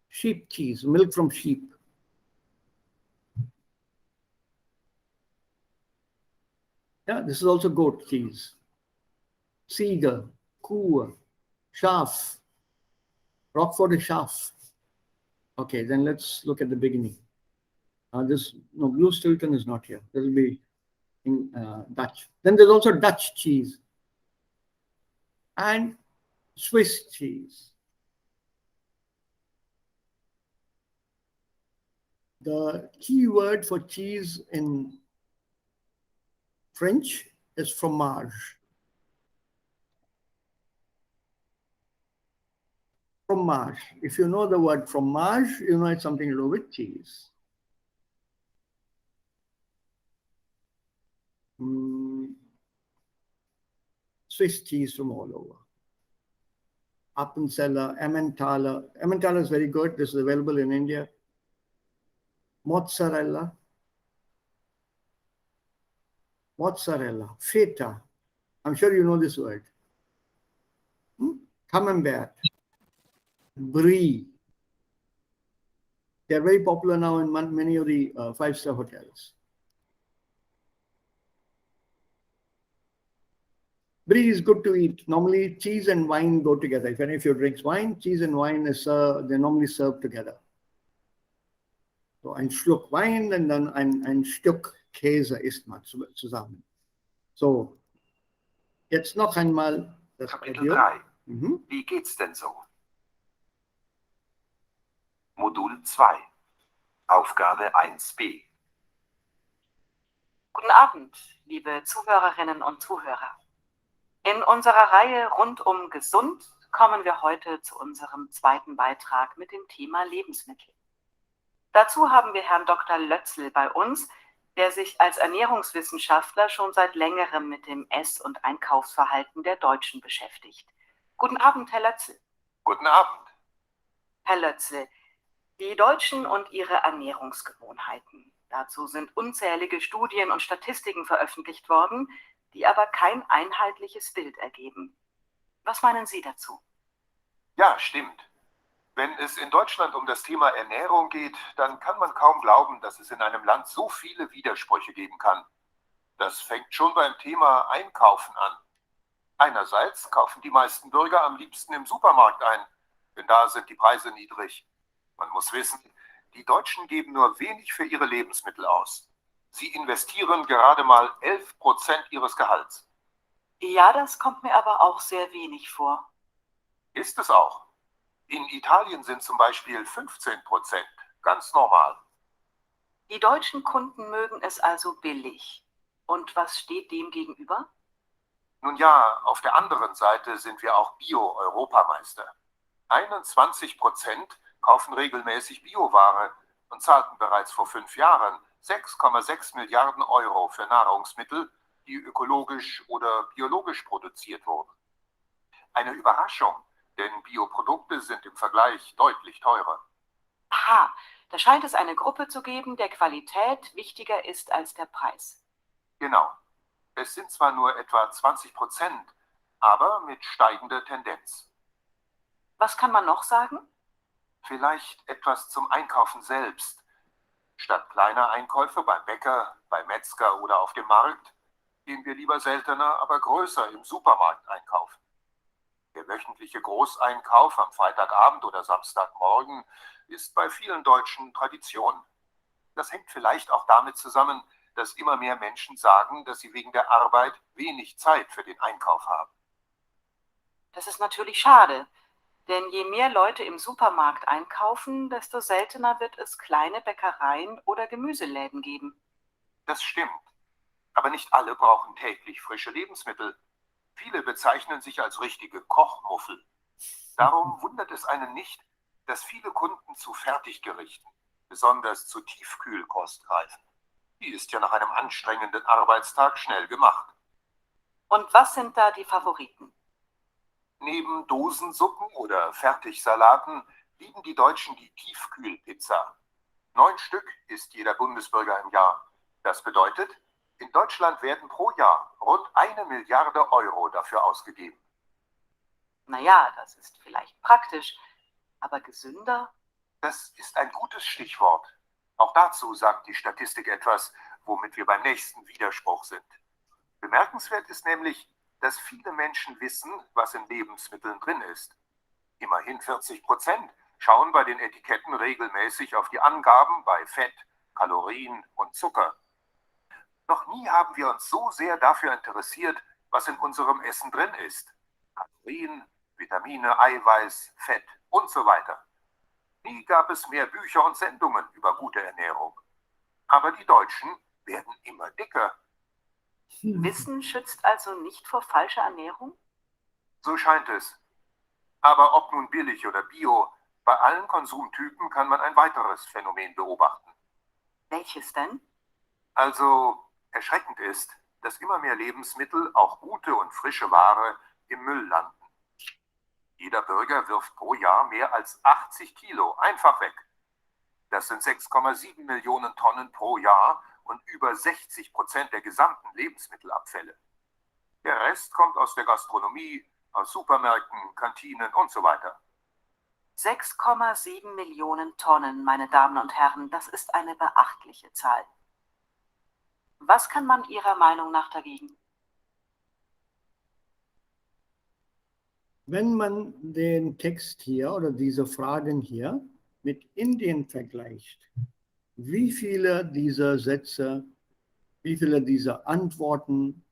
Sheep cheese, milk from sheep. Yeah, this is also goat cheese. Ziege, Kuh, Schaf. Roquefort is Schaf. Okay, then let's look at the beginning. Blue Stilton is not here. This will be in Dutch. Then there's also Dutch cheese and Swiss cheese. The key word for cheese in French is fromage. Fromage. If you know the word fromage, you know it's something to do with cheese. Swiss cheese from all over. Appenzeller, Emmentaler. Emmentaler is very good. This is available in India. Mozzarella. Mozzarella. Feta. I'm sure you know this word. Camembert. Brie. They're very popular now in many of the five-star hotels. Brie is good to eat. Normally, cheese and wine go together. If any of you drinks wine, cheese and wine is they're normally served together. So ein Schluck Wein und dann ein Stück Käse isst man zusammen. So, jetzt noch einmal das Kapitel Audio. 3. Mhm. Wie geht's denn so? Modul 2. Aufgabe 1b. Guten Abend, liebe Zuhörerinnen und Zuhörer. In unserer Reihe rund um gesund kommen wir heute zu unserem zweiten Beitrag mit dem Thema Lebensmittel. Dazu haben wir Herrn Dr. Lötzl bei uns, der sich als Ernährungswissenschaftler schon seit längerem mit dem Ess- und Einkaufsverhalten der Deutschen beschäftigt. Guten Abend, Herr Lötzl. Guten Abend. Herr Lötzl, die Deutschen und ihre Ernährungsgewohnheiten. Dazu sind unzählige Studien und Statistiken veröffentlicht worden, die aber kein einheitliches Bild ergeben. Was meinen Sie dazu? Ja, stimmt. Wenn es in Deutschland um das Thema Ernährung geht, dann kann man kaum glauben, dass es in einem Land so viele Widersprüche geben kann. Das fängt schon beim Thema Einkaufen an. Einerseits kaufen die meisten Bürger am liebsten im Supermarkt ein, denn da sind die Preise niedrig. Man muss wissen, die Deutschen geben nur wenig für ihre Lebensmittel aus. Sie investieren gerade mal 11% ihres Gehalts. Ja, das kommt mir aber auch sehr wenig vor. Ist es auch. In Italien sind zum Beispiel 15%, ganz normal. Die deutschen Kunden mögen es also billig. Und was steht dem gegenüber? Nun ja, auf der anderen Seite sind wir auch Bio-Europameister. 21% kaufen regelmäßig Bioware und zahlten bereits vor 5 Jahren 6,6 Milliarden Euro für Nahrungsmittel, die ökologisch oder biologisch produziert wurden. Eine Überraschung, denn Bioprodukte sind im Vergleich deutlich teurer. Aha, da scheint es eine Gruppe zu geben, der Qualität wichtiger ist als der Preis. Genau. Es sind zwar nur etwa 20%, aber mit steigender Tendenz. Was kann man noch sagen? Vielleicht etwas zum Einkaufen selbst. Statt kleiner Einkäufe beim Bäcker, beim Metzger oder auf dem Markt, gehen wir lieber seltener, aber größer im Supermarkt einkaufen. Der wöchentliche Großeinkauf am Freitagabend oder Samstagmorgen ist bei vielen Deutschen Tradition. Das hängt vielleicht auch damit zusammen, dass immer mehr Menschen sagen, dass sie wegen der Arbeit wenig Zeit für den Einkauf haben. Das ist natürlich schade, denn je mehr Leute im Supermarkt einkaufen, desto seltener wird es kleine Bäckereien oder Gemüseläden geben. Das stimmt. Aber nicht alle brauchen täglich frische Lebensmittel. Viele bezeichnen sich als richtige Kochmuffel. Darum wundert es einen nicht, dass viele Kunden zu Fertiggerichten, besonders zu Tiefkühlkost greifen. Die ist ja nach einem anstrengenden Arbeitstag schnell gemacht. Und was sind da die Favoriten? Neben Dosensuppen oder Fertigsalaten lieben die Deutschen die Tiefkühlpizza. 9 Stück isst jeder Bundesbürger im Jahr. Das bedeutet, in Deutschland werden pro Jahr rund 1 Milliarde Euro dafür ausgegeben. Naja, das ist vielleicht praktisch, aber gesünder? Das ist ein gutes Stichwort. Auch dazu sagt die Statistik etwas, womit wir beim nächsten Widerspruch sind. Bemerkenswert ist nämlich, dass viele Menschen wissen, was in Lebensmitteln drin ist. Immerhin 40% schauen bei den Etiketten regelmäßig auf die Angaben bei Fett, Kalorien und Zucker. Noch nie haben wir uns so sehr dafür interessiert, was in unserem Essen drin ist. Kalorien, Vitamine, Eiweiß, Fett und so weiter. Nie gab es mehr Bücher und Sendungen über gute Ernährung. Aber die Deutschen werden immer dicker. Wissen schützt also nicht vor falscher Ernährung? So scheint es. Aber ob nun billig oder bio, bei allen Konsumtypen kann man ein weiteres Phänomen beobachten. Welches denn? Also erschreckend ist, dass immer mehr Lebensmittel, auch gute und frische Ware, im Müll landen. Jeder Bürger wirft pro Jahr mehr als 80 Kilo einfach weg. Das sind 6,7 Millionen Tonnen pro Jahr und über 60% der gesamten Lebensmittelabfälle. Der Rest kommt aus der Gastronomie, aus Supermärkten, Kantinen und so weiter. 6,7 Millionen Tonnen, meine Damen und Herren, das ist eine beachtliche Zahl. Was kann man Ihrer Meinung nach dagegen? Wenn man den Text hier oder diese Fragen hier mit Indien vergleicht, wie viele dieser Sätze, wie viele dieser Antworten,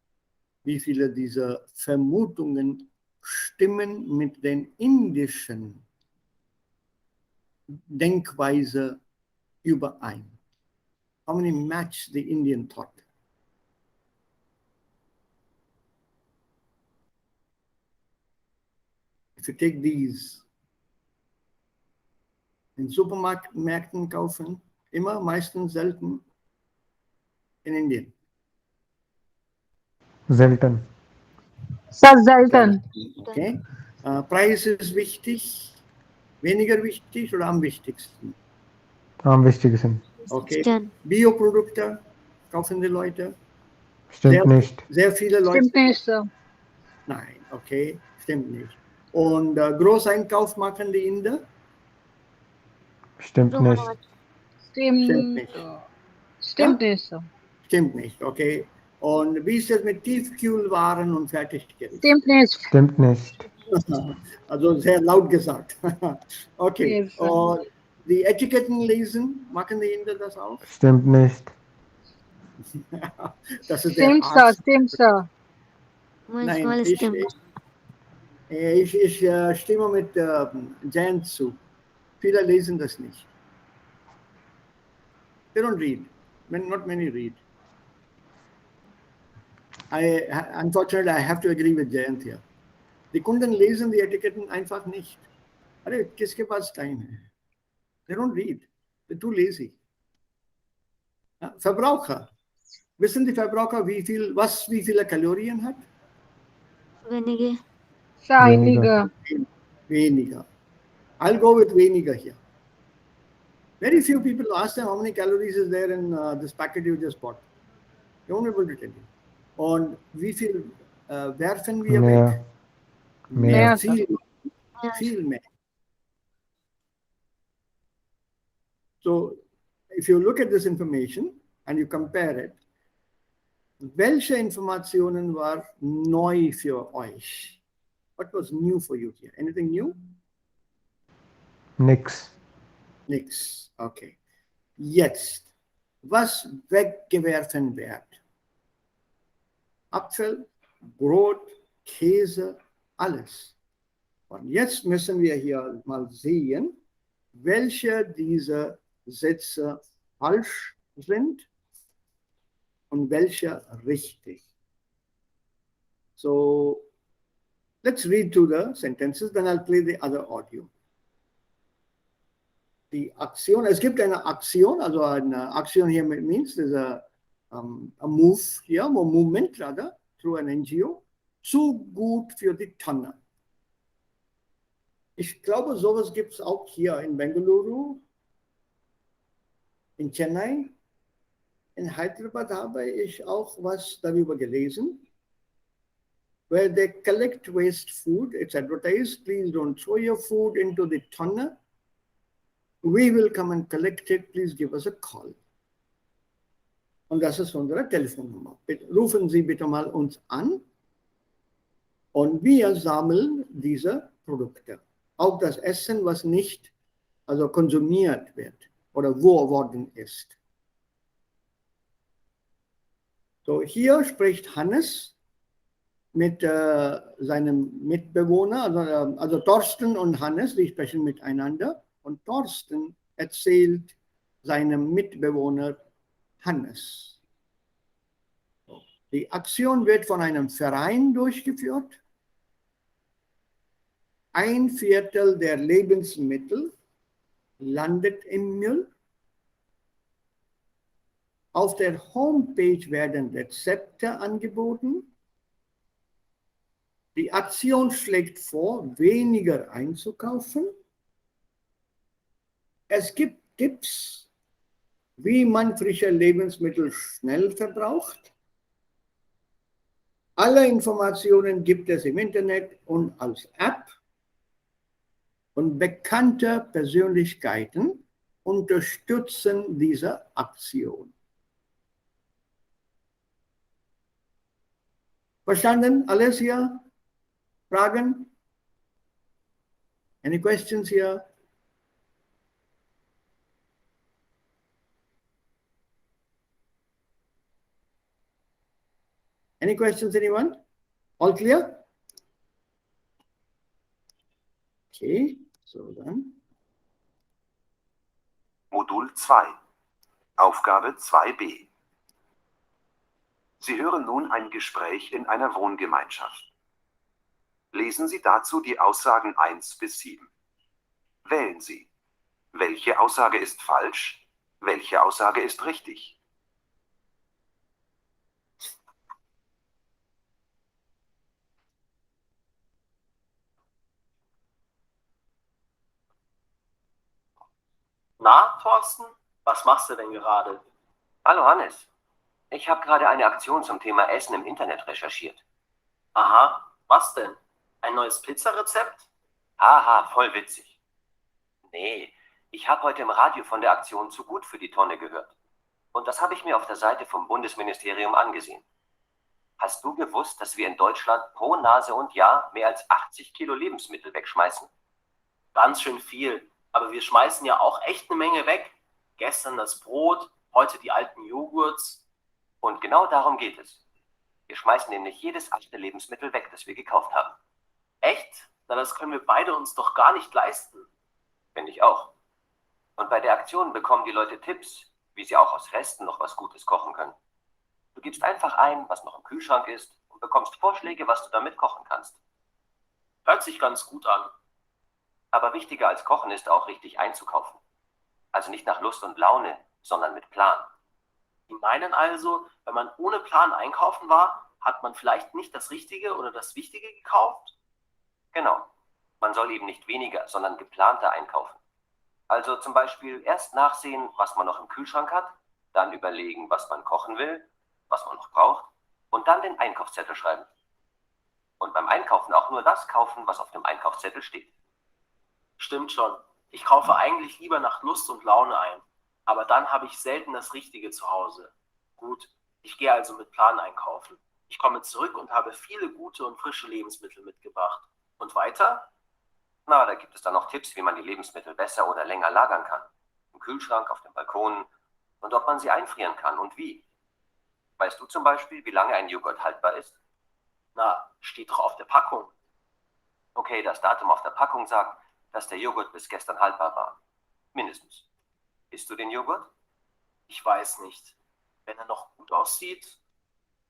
wie viele dieser Vermutungen stimmen mit den indischen Denkweise überein? How many match the Indian thought? If you take these, in Supermärkten kaufen, immer, meistens, selten in Indien. Selten. Sir, selten. Okay. Preis ist wichtig, weniger wichtig oder am wichtigsten? Am wichtigsten. Okay. Done. Bioprodukte kaufen die Leute. Stimmt nicht. Sehr viele Leute. Stimmt nicht, Sir. Nein, okay, stimmt nicht. Und Großeinkauf machen die Inder? Stimmt nicht. Stimmt Stimmt, nicht. stimmt Ja? nicht, Sir. Stimmt nicht, okay. Und wie ist es mit Tiefkühlwaren und Fertiggerichten? Stimmt nicht. Stimmt nicht. Also sehr laut gesagt. Okay. Yes, sir. Und die Etiketten lesen, machen die Inder das auch? Stimmt nicht. Das ist der Stimmt, Sir. Arzt. Stimmt, Sir. Manchmal Nein, ich stimmt. stimme mit Jan zu. Viele lesen das nicht. They don't read. Not many read. Unfortunately, I have to agree with Jayant here. Die Kunden lesen die Etiketten einfach nicht. अरे किसके पास time है? They don't read. They're too lazy. Ja, Verbraucher. Wissen die Verbraucher, wie viele Kalorien hat? Wenige. Sir, Weniger. Weniger. I'll go with weniger here. Very few people ask them how many calories is there in this packet you just bought. They won't be able to tell you. Und wie viel werfen wir Mehr. weg? Mehr. Viel mehr. So, if you look at this information and you compare it, welche Informationen war neu für euch? What was new for you here? Anything new? Nix. Nix. Okay. Jetzt, was weggeworfen wird? Apfel, Brot, Käse, alles. Und jetzt müssen wir hier mal sehen, welche dieser Sätze falsch sind und welche richtig. So, let's read through the sentences, then I'll play the other audio. Die Aktion, es gibt eine Aktion, also eine Aktion hier means there's a move here, a movement rather, through an NGO. Zu gut für die Tonne. Ich glaube, sowas gibt es auch hier in Bengaluru, in Chennai. In Hyderabad habe ich auch was darüber gelesen. Where they collect waste food, it's advertised, please don't throw your food into the tonne. We will come and collect it, please give us a call. Und das ist unsere Telefonnummer. Rufen Sie bitte mal uns an und wir sammeln diese Produkte. Auch das Essen, was nicht konsumiert wird oder wo worden ist. So, hier spricht Hannes mit seinem Mitbewohner, also Thorsten und Hannes, die sprechen miteinander. Und Thorsten erzählt seinem Mitbewohner Hannes. Die Aktion wird von einem Verein durchgeführt. 1/4 der Lebensmittel landet im Müll. Auf der Homepage werden Rezepte angeboten. Die Aktion schlägt vor, weniger einzukaufen. Es gibt Tipps, wie man frische Lebensmittel schnell verbraucht. Alle Informationen gibt es im Internet und als App. Und bekannte Persönlichkeiten unterstützen diese Aktion. Verstanden? Alles hier? Fragen? Any questions here? Any questions, anyone? All clear? Okay, so dann. Modul 2. Aufgabe 2b. Sie hören nun ein Gespräch in einer Wohngemeinschaft. Lesen Sie dazu die Aussagen 1 bis 7. Wählen Sie. Welche Aussage ist falsch? Welche Aussage ist richtig? Na, Thorsten, was machst du denn gerade? Hallo Hannes, ich habe gerade eine Aktion zum Thema Essen im Internet recherchiert. Aha, was denn? Ein neues Pizzarezept? Haha, voll witzig. Nee, ich habe heute im Radio von der Aktion zu gut für die Tonne gehört. Und das habe ich mir auf der Seite vom Bundesministerium angesehen. Hast du gewusst, dass wir in Deutschland pro Nase und Jahr mehr als 80 Kilo Lebensmittel wegschmeißen? Ganz schön viel, aber wir schmeißen ja auch echt eine Menge weg. Gestern das Brot, heute die alten Joghurts. Und genau darum geht es. Wir schmeißen nämlich jedes 8. Lebensmittel weg, das wir gekauft haben. Echt? Na, das können wir beide uns doch gar nicht leisten. Finde ich auch. Und bei der Aktion bekommen die Leute Tipps, wie sie auch aus Resten noch was Gutes kochen können. Du gibst einfach ein, was noch im Kühlschrank ist, und bekommst Vorschläge, was du damit kochen kannst. Hört sich ganz gut an. Aber wichtiger als Kochen ist auch richtig einzukaufen. Also nicht nach Lust und Laune, sondern mit Plan. Die meinen also, wenn man ohne Plan einkaufen war, hat man vielleicht nicht das Richtige oder das Wichtige gekauft? Genau. Man soll eben nicht weniger, sondern geplanter einkaufen. Also zum Beispiel erst nachsehen, was man noch im Kühlschrank hat, dann überlegen, was man kochen will, was man noch braucht, und dann den Einkaufszettel schreiben. Und beim Einkaufen auch nur das kaufen, was auf dem Einkaufszettel steht. Stimmt schon. Ich kaufe eigentlich lieber nach Lust und Laune ein. Aber dann habe ich selten das Richtige zu Hause. Gut, ich gehe also mit Plan einkaufen. Ich komme zurück und habe viele gute und frische Lebensmittel mitgebracht. Und weiter? Na, da gibt es dann noch Tipps, wie man die Lebensmittel besser oder länger lagern kann. Im Kühlschrank, auf dem Balkon, und ob man sie einfrieren kann und wie. Weißt du zum Beispiel, wie lange ein Joghurt haltbar ist? Na, steht doch auf der Packung. Okay, das Datum auf der Packung sagt, dass der Joghurt bis gestern haltbar war. Mindestens. Isst du den Joghurt? Ich weiß nicht. Wenn er noch gut aussieht?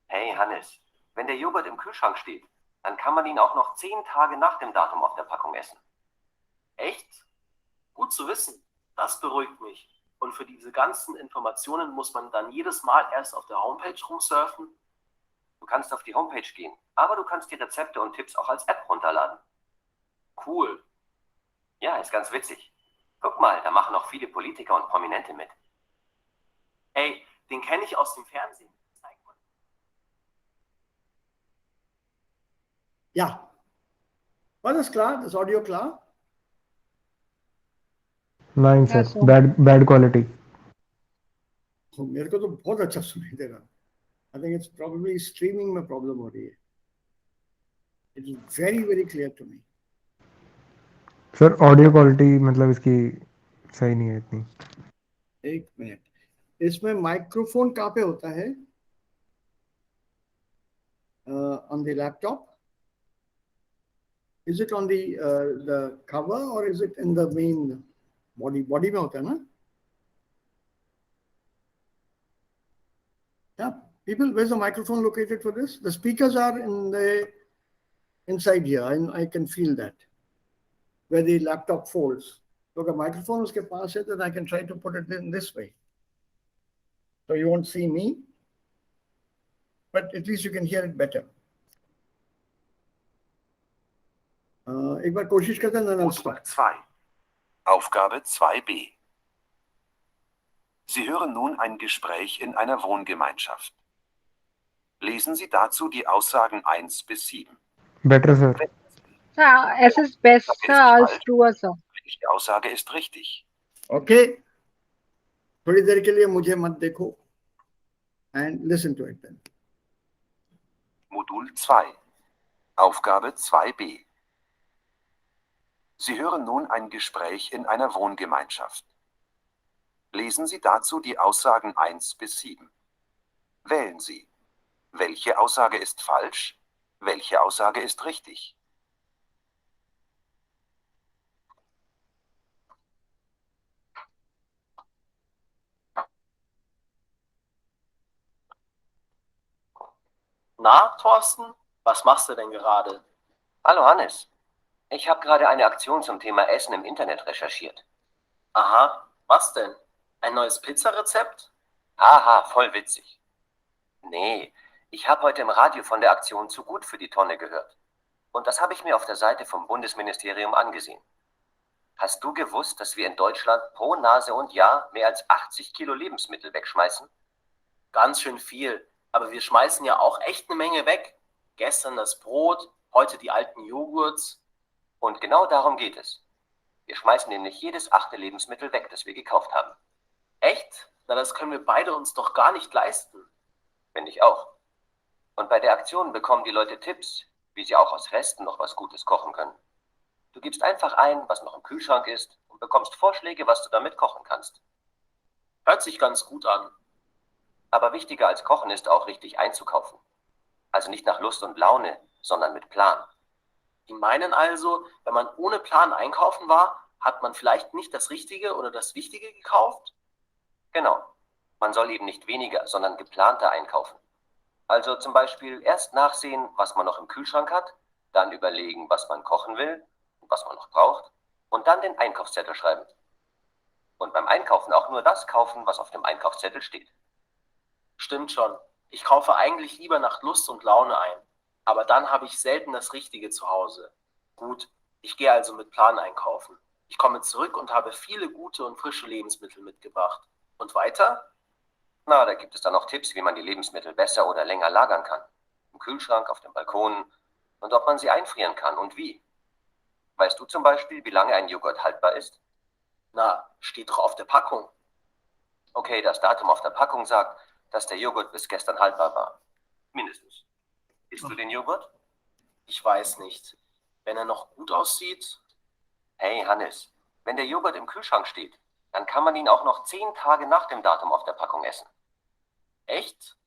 Hey Hannes, wenn der Joghurt im Kühlschrank steht, dann kann man ihn auch noch 10 Tage nach dem Datum auf der Packung essen. Echt? Gut zu wissen. Das beruhigt mich. Und für diese ganzen Informationen muss man dann jedes Mal erst auf der Homepage rumsurfen? Du kannst auf die Homepage gehen, aber du kannst die Rezepte und Tipps auch als App runterladen. Cool. Ja, ist ganz witzig. Guck mal, da machen auch viele Politiker und Prominente mit. Hey, den kenne ich aus dem Fernsehen. Zeig mal. Ja. War das klar? Das Audio klar? नहीं Yeah, sir sir. Bad quality तो मेरे को तो बहुत अच्छा सुनाई दे रहा. I think it's probably streaming में problem हो रही है. It is very, very clear to me. Sir audio quality मतलब इसकी सही नहीं है इतनी. एक मिनट. इसमें माइक्रोफोन कहाँ पे होता है? On the laptop? Is it on the cover or is it in the main body? Body में होता है ना? Yeah, people, where's the microphone located for this? The speakers are inside here. I can feel that where the laptop folds. So the microphone उसके पास है, then I can try to put it in this way. So you won't see me, but at least you can hear it better. एक बार कोशिश करते हैं, then I'll Modul stop. 2. Aufgabe 2b. Sie hören nun ein Gespräch in einer Wohngemeinschaft. Lesen Sie dazu die Aussagen 1 bis 7. Better, sir. Sir, es ist besser als truer, sir. Welche Aussage ist richtig? Okay. थोड़ी देर के लिए मुझे मत देखो. And listen to it then. Modul 2. Aufgabe 2b. Sie hören nun ein Gespräch in einer Wohngemeinschaft. Lesen Sie dazu die Aussagen 1 bis 7. Wählen Sie. Welche Aussage ist falsch? Welche Aussage ist richtig? Na, Thorsten, was machst du denn gerade? Hallo Hannes. Ich habe gerade eine Aktion zum Thema Essen im Internet recherchiert. Aha, was denn? Ein neues Pizzarezept? Haha, voll witzig. Nee, ich habe heute im Radio von der Aktion Zu gut für die Tonne gehört. Und das habe ich mir auf der Seite vom Bundesministerium angesehen. Hast du gewusst, dass wir in Deutschland pro Nase und Jahr mehr als 80 Kilo Lebensmittel wegschmeißen? Ganz schön viel, aber wir schmeißen ja auch echt eine Menge weg. Gestern das Brot, heute die alten Joghurts. Und genau darum geht es. Wir schmeißen nämlich jedes 8. Lebensmittel weg, das wir gekauft haben. Echt? Na, das können wir beide uns doch gar nicht leisten. Finde ich auch. Und bei der Aktion bekommen die Leute Tipps, wie sie auch aus Resten noch was Gutes kochen können. Du gibst einfach ein, was noch im Kühlschrank ist, und bekommst Vorschläge, was du damit kochen kannst. Hört sich ganz gut an. Aber wichtiger als Kochen ist auch richtig einzukaufen. Also nicht nach Lust und Laune, sondern mit Plan. Die meinen also, wenn man ohne Plan einkaufen war, hat man vielleicht nicht das Richtige oder das Wichtige gekauft? Genau. Man soll eben nicht weniger, sondern geplanter einkaufen. Also zum Beispiel erst nachsehen, was man noch im Kühlschrank hat, dann überlegen, was man kochen will und was man noch braucht, und dann den Einkaufszettel schreiben. Und beim Einkaufen auch nur das kaufen, was auf dem Einkaufszettel steht. Stimmt schon. Ich kaufe eigentlich lieber nach Lust und Laune ein. Aber dann habe ich selten das Richtige zu Hause. Gut, ich gehe also mit Plan einkaufen. Ich komme zurück und habe viele gute und frische Lebensmittel mitgebracht. Und weiter? Na, da gibt es dann auch Tipps, wie man die Lebensmittel besser oder länger lagern kann. Im Kühlschrank, auf dem Balkon, und ob man sie einfrieren kann und wie. Weißt du zum Beispiel, wie lange ein Joghurt haltbar ist? Na, steht doch auf der Packung. Okay, das Datum auf der Packung sagt, dass der Joghurt bis gestern haltbar war. Mindestens. Isst du den Joghurt? Ich weiß nicht. Wenn er noch gut aussieht? Hey Hannes, wenn der Joghurt im Kühlschrank steht, dann kann man ihn auch noch 10 Tage nach dem Datum auf der Packung essen. Echt?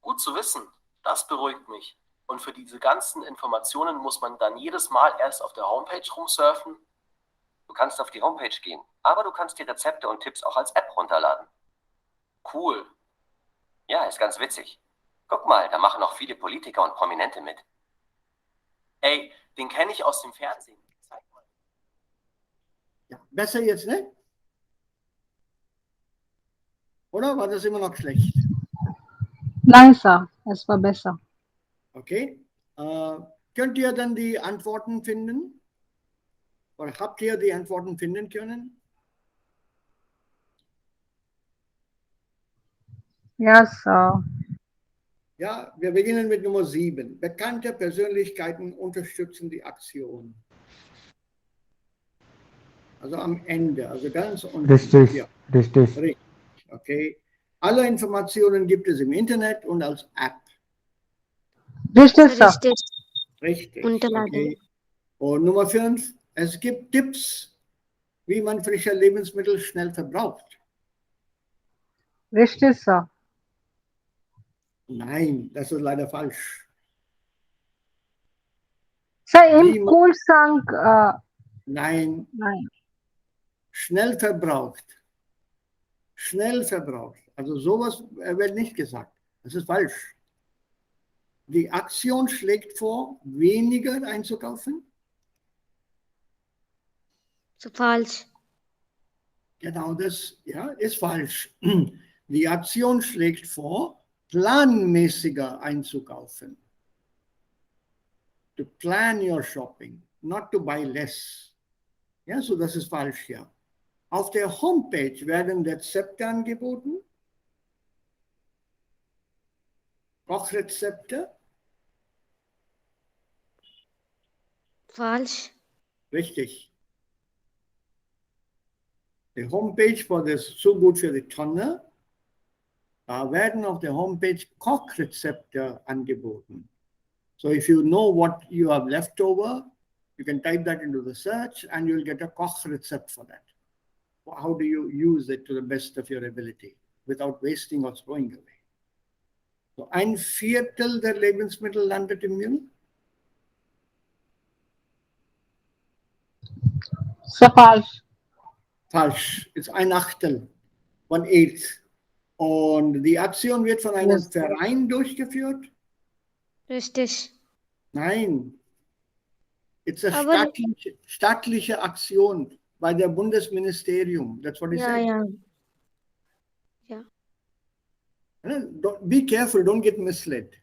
Gut zu wissen. Das beruhigt mich. Und für diese ganzen Informationen muss man dann jedes Mal erst auf der Homepage rumsurfen? Du kannst auf die Homepage gehen, aber du kannst die Rezepte und Tipps auch als App runterladen. Cool. Ja, ist ganz witzig. Guck mal, da machen auch viele Politiker und Prominente mit. Ey, den kenne ich aus dem Fernsehen. Zeig mal. Ja, besser jetzt, ne? Oder war das immer noch schlecht? Nein, Sir, es war besser. Okay. Könnt ihr dann die Antworten finden? Oder habt ihr die Antworten finden können? Yes, Sir. Ja, wir beginnen mit Nummer 7. Bekannte Persönlichkeiten unterstützen die Aktion. Also am Ende, also ganz unten. Richtig, Ja, richtig. richtig. Okay. Alle Informationen gibt es im Internet und als App. Richtig, Sir. Richtig. Richtig. Unterlagen. Okay. Und Nummer 5. Es gibt Tipps, wie man frische Lebensmittel schnell verbraucht. Richtig, Sir. Nein, das ist leider falsch. Sir, Wie im man- Kühlschrank, Nein, nein. schnell verbraucht. Schnell verbraucht. Also sowas wird nicht gesagt. Das ist falsch. Die Aktion schlägt vor, weniger einzukaufen. So falsch. Genau das, ja, ist falsch. Die Aktion schlägt vor, planmäßiger einzukaufen. To plan your shopping, not to buy less. Ja, so das ist falsch hier. Auf der Homepage werden Rezepte angeboten, Kochrezepte, Falsch. richtig. Die Homepage for this so gut für die Tonne, da werden auf der Homepage Kochrezepte angeboten. So if you know what you have left over, you can type that into the search and you'll get a Kochrezept for that. How do you use it to the best of your ability without wasting or throwing away? So ein Viertel der Lebensmittel landet im Müll. So falsch. Falsch, ist ein Achtel, 1/8. Und die Aktion wird von einem Yes. Verein durchgeführt? Richtig. Nein. It's a Aber- staatliche Aktion bei der Bundesministerium. That's what he Ja, said. ja. Be careful, don't get misled.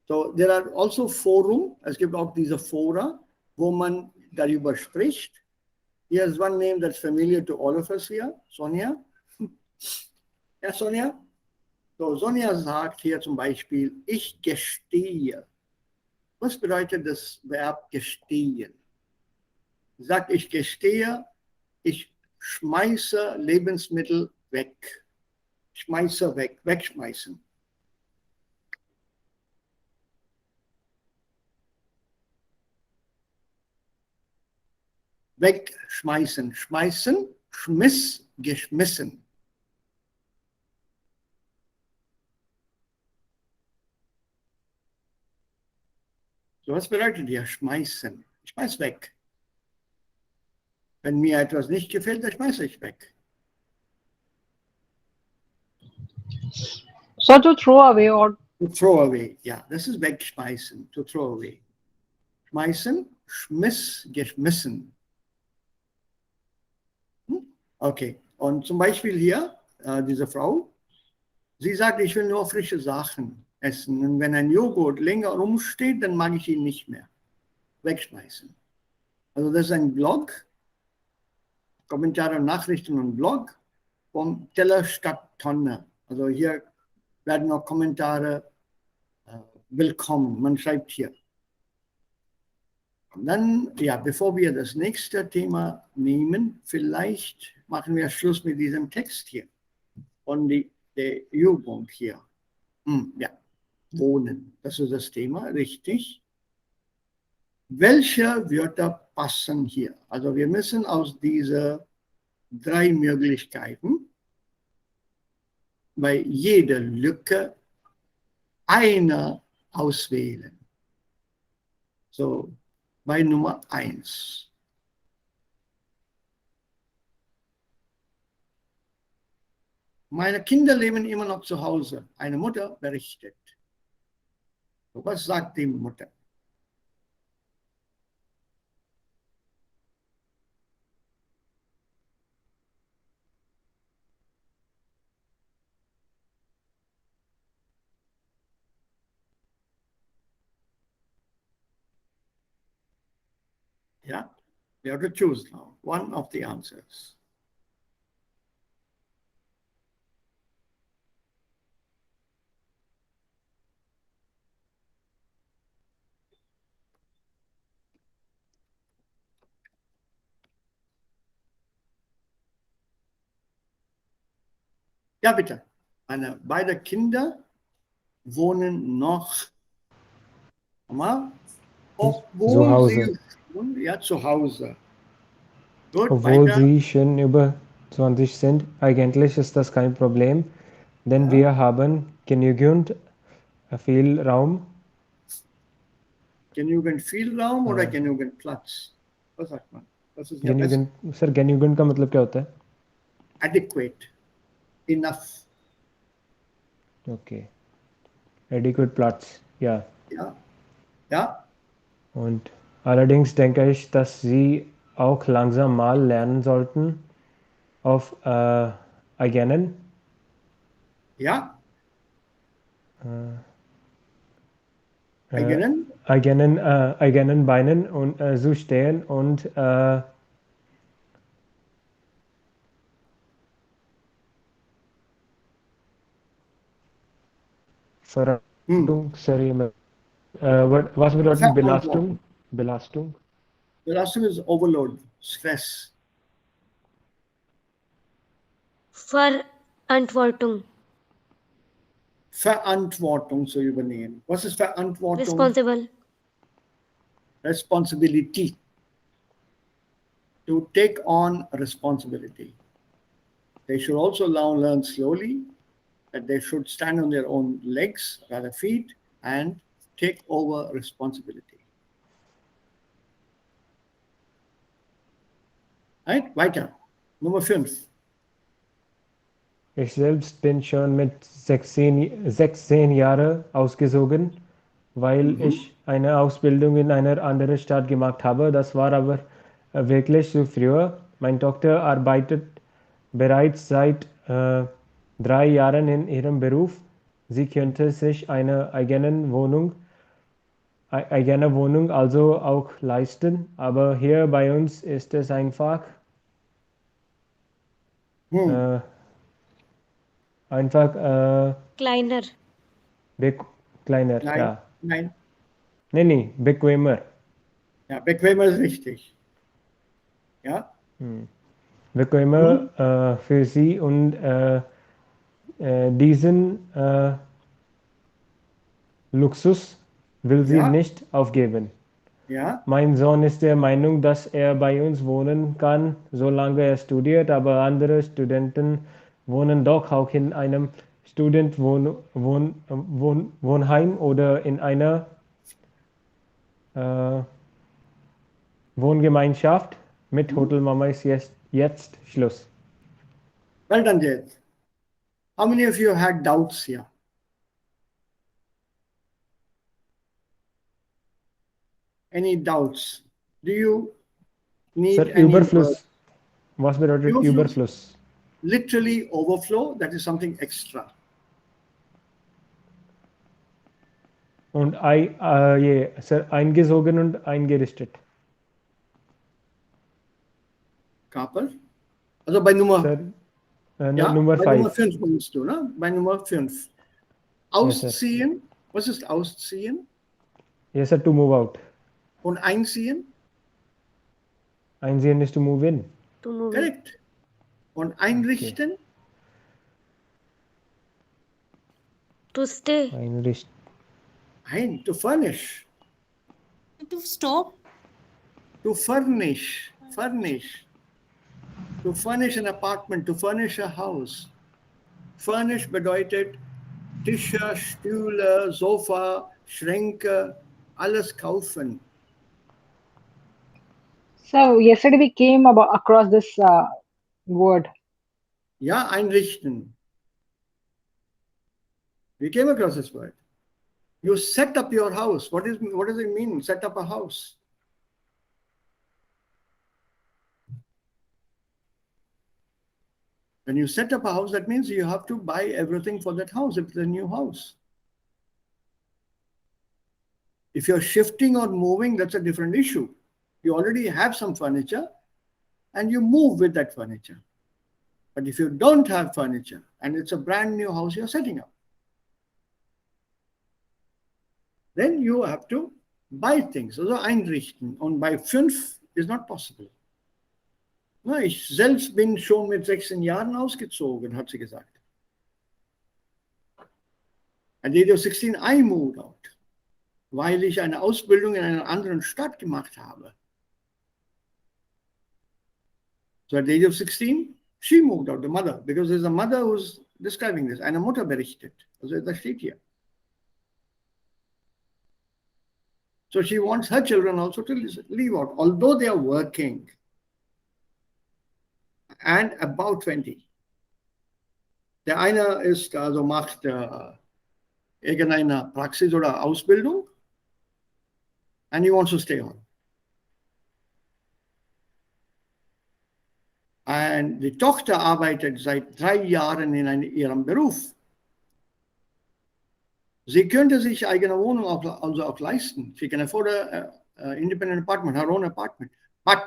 So there are also Forum, es gibt auch diese Fora, wo man darüber spricht. Here's one name that's familiar to all of us here, Sonja. Ja, Sonja? So, Sonja sagt hier zum Beispiel, ich gestehe. Was bedeutet das Verb gestehen? Sie sagt, ich gestehe, ich schmeiße Lebensmittel weg. Schmeiße weg, wegschmeißen. Wegschmeißen, schmeißen, schmiss, geschmissen. So, was bedeutet hier schmeißen? Ich schmeiß weg. Wenn mir etwas nicht gefällt, dann schmeiße ich weg. So to throw away or To throw away, ja, das ist wegschmeißen, to throw away. Schmeißen, schmiss, geschmissen. Okay, und zum Beispiel hier, diese Frau, sie sagt, ich will nur frische Sachen essen. Und wenn ein Joghurt länger rumsteht, dann mag ich ihn nicht mehr. Wegschmeißen. Also das ist ein Blog, Kommentare, Nachrichten und Blog vom Teller statt Tonne. Also hier werden auch Kommentare willkommen. Man schreibt hier. Und dann, ja, bevor wir das nächste Thema nehmen, vielleicht machen wir Schluss mit diesem Text hier und der Übung hier. Ja, Wohnen, das ist das Thema, richtig. Welche Wörter passen hier? Also wir müssen aus diesen 3 Möglichkeiten bei jeder Lücke eine auswählen. So, bei Nummer 1. Meine Kinder leben immer noch zu Hause. Eine Mutter berichtet. So, was sagt die Mutter? Yeah, you have to choose now one of the answers. Ja, bitte. Beide Kinder wohnen noch, obwohl Zu Hause. sie ja, zu Hause. Gut, Obwohl weiter. sie schon über 20 sind, eigentlich ist das kein Problem, denn Ja. wir haben genügend viel Raum. Genügend viel Raum oder Ja. genügend Platz? Was sagt man? Das ist ja best genügend sir genügend का मतलब क्या होता है? adequate, enough. Okay. Adequate Platz, ja. Ja. Ja. Und allerdings denke ich, dass sie auch langsam mal lernen sollten, auf Eigenen. Ja, Äh, eigenen. eigenen Beinen und zu stehen und Verantwortung, sorry, was bedeutet Belastung? Belastung? Belastung is overload, stress. Verantwortung. Verantwortung, so übernehmen. Was ist Verantwortung? Responsible. Responsibility. To take on responsibility. They should also learn slowly that they should stand on their own legs, rather feet, and take over responsibility. Right? Weiter. Nummer 5. Ich selbst bin schon mit 16 Jahren ausgezogen, weil ich eine Ausbildung in einer anderen Stadt gemacht habe. Das war aber wirklich zu früh. Meine Tochter arbeitet bereits seit 3 Jahren in ihrem Beruf. Sie könnte sich eine eigene Wohnung also auch leisten. Aber hier bei uns ist es einfach Kleiner. kleiner, Nein, ja. nein. Nee, bequemer. Ja, bequemer ist richtig. Ja? Bequemer für sie und diesen Luxus will sie Ja. nicht aufgeben. Ja. Mein Sohn ist der Meinung, dass er bei uns wohnen kann, solange er studiert, aber andere Studenten wohnen doch auch in einem Studentenwohnheim oder in einer Wohngemeinschaft. Mit Hotelmama ist jetzt Schluss. Well done, Jay. How many of you had doubts here? Any doubts? Do you need Sir, any Überfluss. Was bedeutet Überfluss? Literally overflow, that is something extra. Und Sir, eingesogen und eingerichtet. Kapel? Also bei Nummer, Sir, ja, Nummer bei 5. Nummer 5 meinst du, ne? Bei Nummer 5. Ausziehen, was ist ausziehen? Yes, sir, to move out. Und einziehen? Einziehen ist to move in. To move in. Correct. Und einrichten? To stay. Einrichten. Nein, to furnish. To stop. To furnish. Furnish. To furnish an apartment, to furnish a house. Furnish bedeutet Tische, Stühle, Sofa, Schränke, alles kaufen. So yesterday we came across this word. Ja, einrichten. We came across this word. You set up your house. What does it mean, set up a house? When you set up a house, that means you have to buy everything for that house if it's a new house. If you're shifting or moving, that's a different issue. You already have some furniture and you move with that furniture. But if you don't have furniture and it's a brand new house you're setting up, then you have to buy things. Also einrichten. Und bei 5 is not possible. Na, ich selbst bin schon mit 16 Jahren ausgezogen, hat sie gesagt. At the age of 16, I moved out, weil ich eine Ausbildung in einer anderen Stadt gemacht habe. So at the age of 16, she moved out, the mother, because there's a mother who's describing this. Eine Mutter berichtet. Also das steht hier. So she wants her children also to leave out, although they are working. And about 20. Der eine ist, also macht irgendeine Praxis oder Ausbildung and he wants to stay on. Und die Tochter arbeitet seit 3 Jahren in ihrem Beruf. Sie könnte sich eigene Wohnung also auch leisten. She can afford an independent apartment, her own apartment. But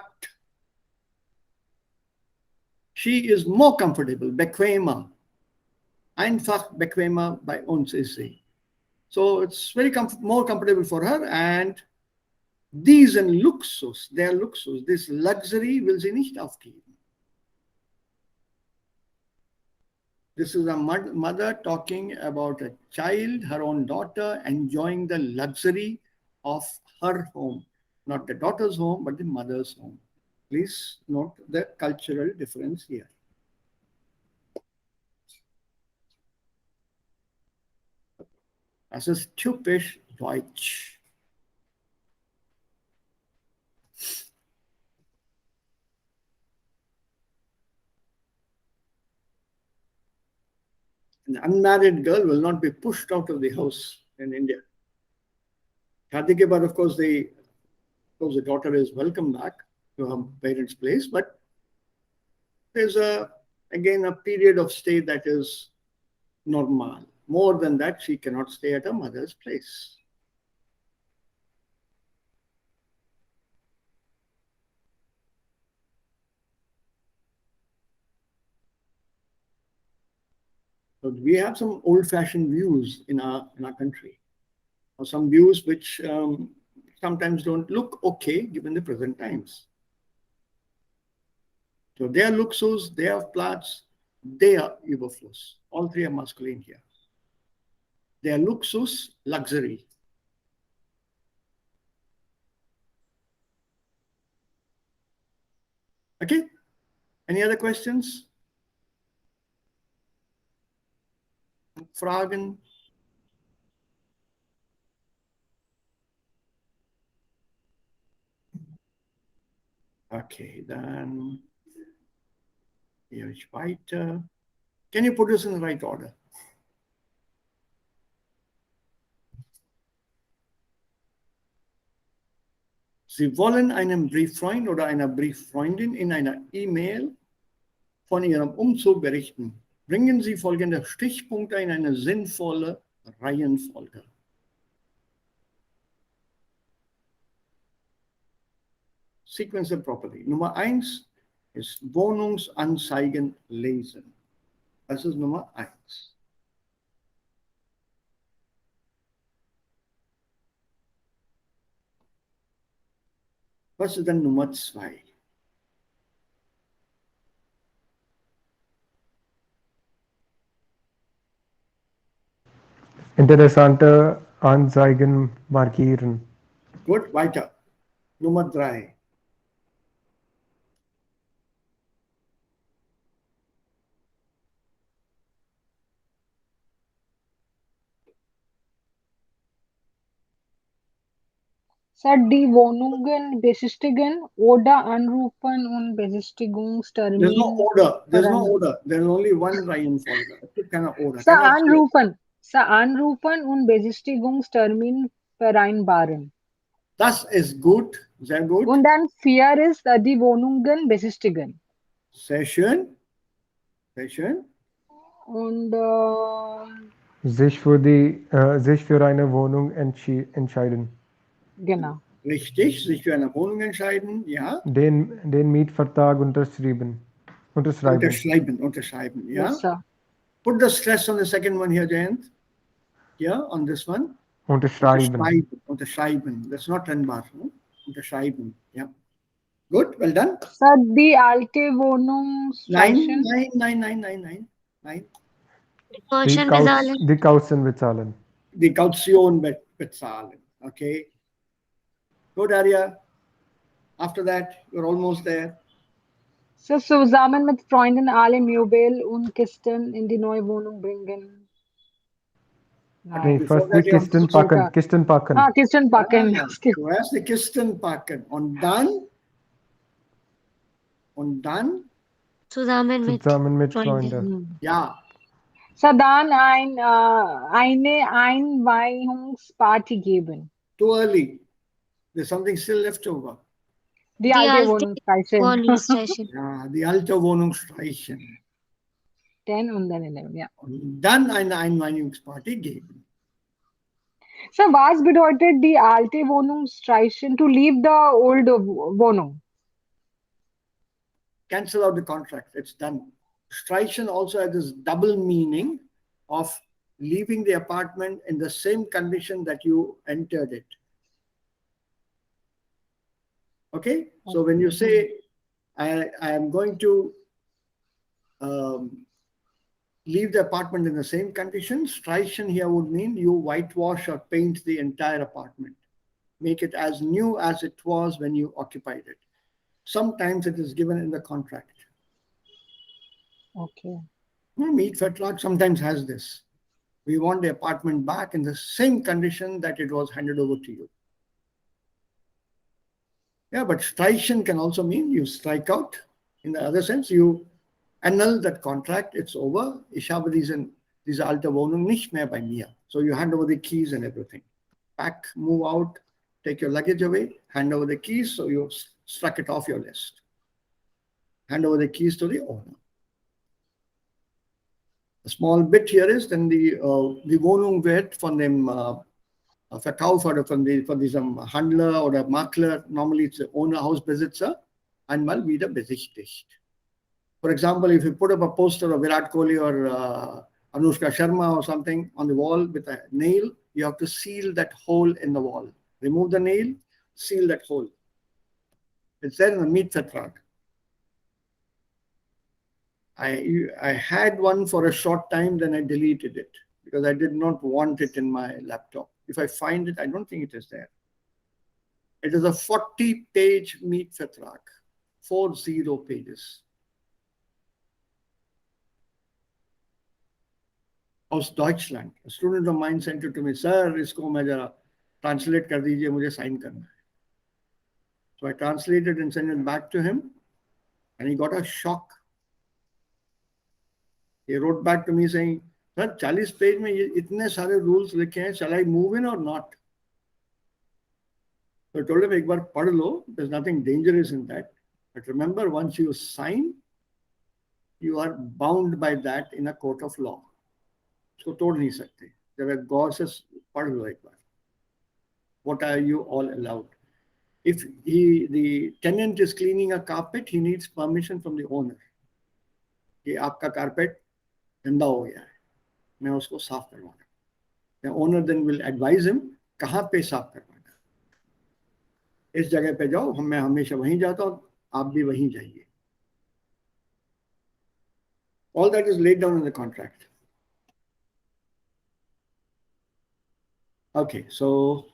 she is more comfortable, bequemer. Einfach bequemer bei uns ist sie. So it's very more comfortable for her, and diesen Luxus, der Luxus, this luxury will sie nicht aufgeben. This is a mother talking about a child, her own daughter, enjoying the luxury of her home. Not the daughter's home, but the mother's home. Please note the cultural difference here. Das ist typisch Deutsch. An unmarried girl will not be pushed out of the house in India. Shadi ke baad, of course, the daughter is welcome back to her parents' place, but there's again a period of stay that is normal. More than that, she cannot stay at her mother's place. So we have some old-fashioned views in our country, or some views which sometimes don't look okay given the present times. So they are Luxus, they are Platz, they are Überfluss. All three are masculine here. They are Luxus, luxury. Okay? Any other questions? Fragen? Okay, dann gehe ich weiter. Can you put this in the right order? Sie wollen einem Brieffreund oder einer Brieffreundin in einer E-Mail von Ihrem Umzug berichten. Bringen Sie folgende Stichpunkte in eine sinnvolle Reihenfolge. Sequence them properly. Nummer 1 ist Wohnungsanzeigen lesen. Das ist Nummer 1. Was ist dann Nummer 2? Interessante Anzeigen markieren. Gut, weiter. Nummer 3. Sir, die Wohnungen besichtigen oder anrufen und There's no Besichtigungstermin order. There's no vereinbaren. order. There's only one Reihenfolge. Es gibt keine Order. Sir, Keine Option. anrufen und Besichtigungstermin vereinbaren. Das ist gut. Sehr gut. Und dann 4 ist die Wohnungen besichtigen. Sehr schön. Sehr schön. Und Sich für eine Wohnung entscheiden. genau. Richtig. Sich für eine Wohnung entscheiden. Ja. Den Mietvertrag unterschreiben. Unterschreiben. Ja. Yes, sir. Put the stress on the second one here, Jayant. Yeah, on this one. Unterschreiben. Unterschreiben. That's not trennbar. No? Unterschreiben. Yeah. Good. Well done. Sir, die alte Wohnung streichen. Nein. Caution bezahlen. Die Kaution bezahlen. Die Kaution bezahlen. Okay. Good, Arya. After that, you're almost there. Sir, zusammen mit Freunden alle Möbel und Kisten in die neue Wohnung bringen. Nee, Before first that, die you have to Kisten packen. Kisten packen. Zuerst die Kisten packen. Und dann Zusammen mit Freunden. Ja. Sir, dann eine Einweihungsparty geben. Too early. There's something still left over. Die Die alte alte Wohnungsstreichen. Wohnungsstreichen. Ja, die alte Wohnung streichen. 10 und dann 11, ja. Und dann eine Einweihungsparty geben. So, was bedeutet die alte Wohnung streichen? To leave the old Wohnung. Cancel out the contract. It's done. Streichen also has this double meaning of leaving the apartment in the same condition that you entered it. Okay? So when you say, I am going to leave the apartment in the same condition, streichen here would mean you whitewash or paint the entire apartment. Make it as new as it was when you occupied it. Sometimes it is given in the contract. Okay. Mietvertrag sometimes has this. We want the apartment back in the same condition that it was handed over to you. Yeah, but streichen can also mean you strike out. In the other sense, you annul that contract, it's over. Ich habe diese alte Wohnung nicht mehr bei mir. So you hand over the keys and everything. Pack, move out, take your luggage away, hand over the keys, so you struck it off your list. Hand over the keys to the owner. A small bit here is, then die Wohnung wird von dem Verkauf oder von diesem Handler oder Makler, normally it's the owner, Hausbesitzer, einmal wieder besichtigt. For example, if you put up a poster of Virat Kohli or Anushka Sharma or something on the wall with a nail, you have to seal that hole in the wall. Remove the nail, seal that hole. It's there in the Mietvertrag. I had one for a short time, then I deleted it because I did not want it in my laptop. If I find it, I don't think it is there. It is a 40-page Mietvertrag, 40 pages. Aus Deutschland. A student of mine sent it to me, sir, इसको मैं जरा translate कर दीजिए, मुझे sign करना है. So I translated and sent it back to him, and he got a shock. He wrote back to me saying, sir, 40 page में ये इतने सारे rules लिखे हैं, shall I move in or not? So I told him, एक बार पढ़ लो, there's nothing dangerous in that. But remember, once you sign, you are bound by that in a court of law. उसको तोड़ नहीं सकते. जब गौर से पढ़ लो एक बार. What are you all allowed? If the tenant is cleaning a carpet, he needs permission from the owner. कि आपका carpet गंदा हो गया है, मैं उसको साफ करवाऊंगा. The owner then will advise him कहाँ पे साफ करवाना. इस जगह पे जाओ, मैं हमेशा वहीं जाता हूँ, आप भी वहीं जाइए. All that is laid down in the contract. Okay, so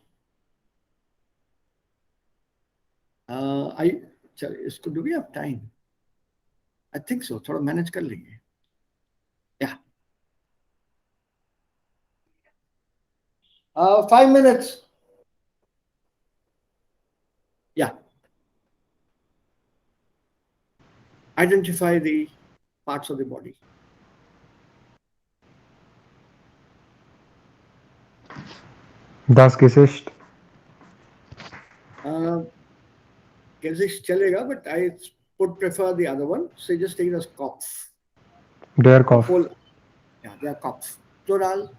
do we have time? I think so. थोड़ा manage कर लेंगे. Yeah. 5 minutes. Yeah. Identify the parts of the body. Das Gesicht. Gesicht chalega, but I would prefer the other one. So just take it as Kopf. Der Kopf. Yeah, der Kopf. Plural.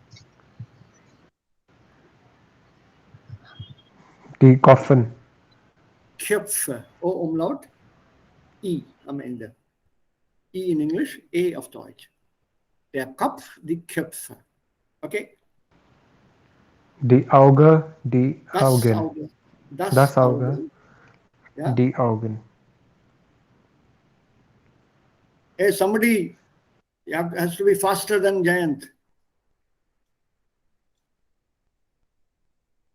Die Koffen. Köpfe. O Umlaut. I am Ende. I in English, E auf Deutsch. Der Kopf, die Köpfe. Okay? Die Auge, die Augen. Auge. Das Auge, yeah? die Augen. Hey, somebody has to be faster than Jayant.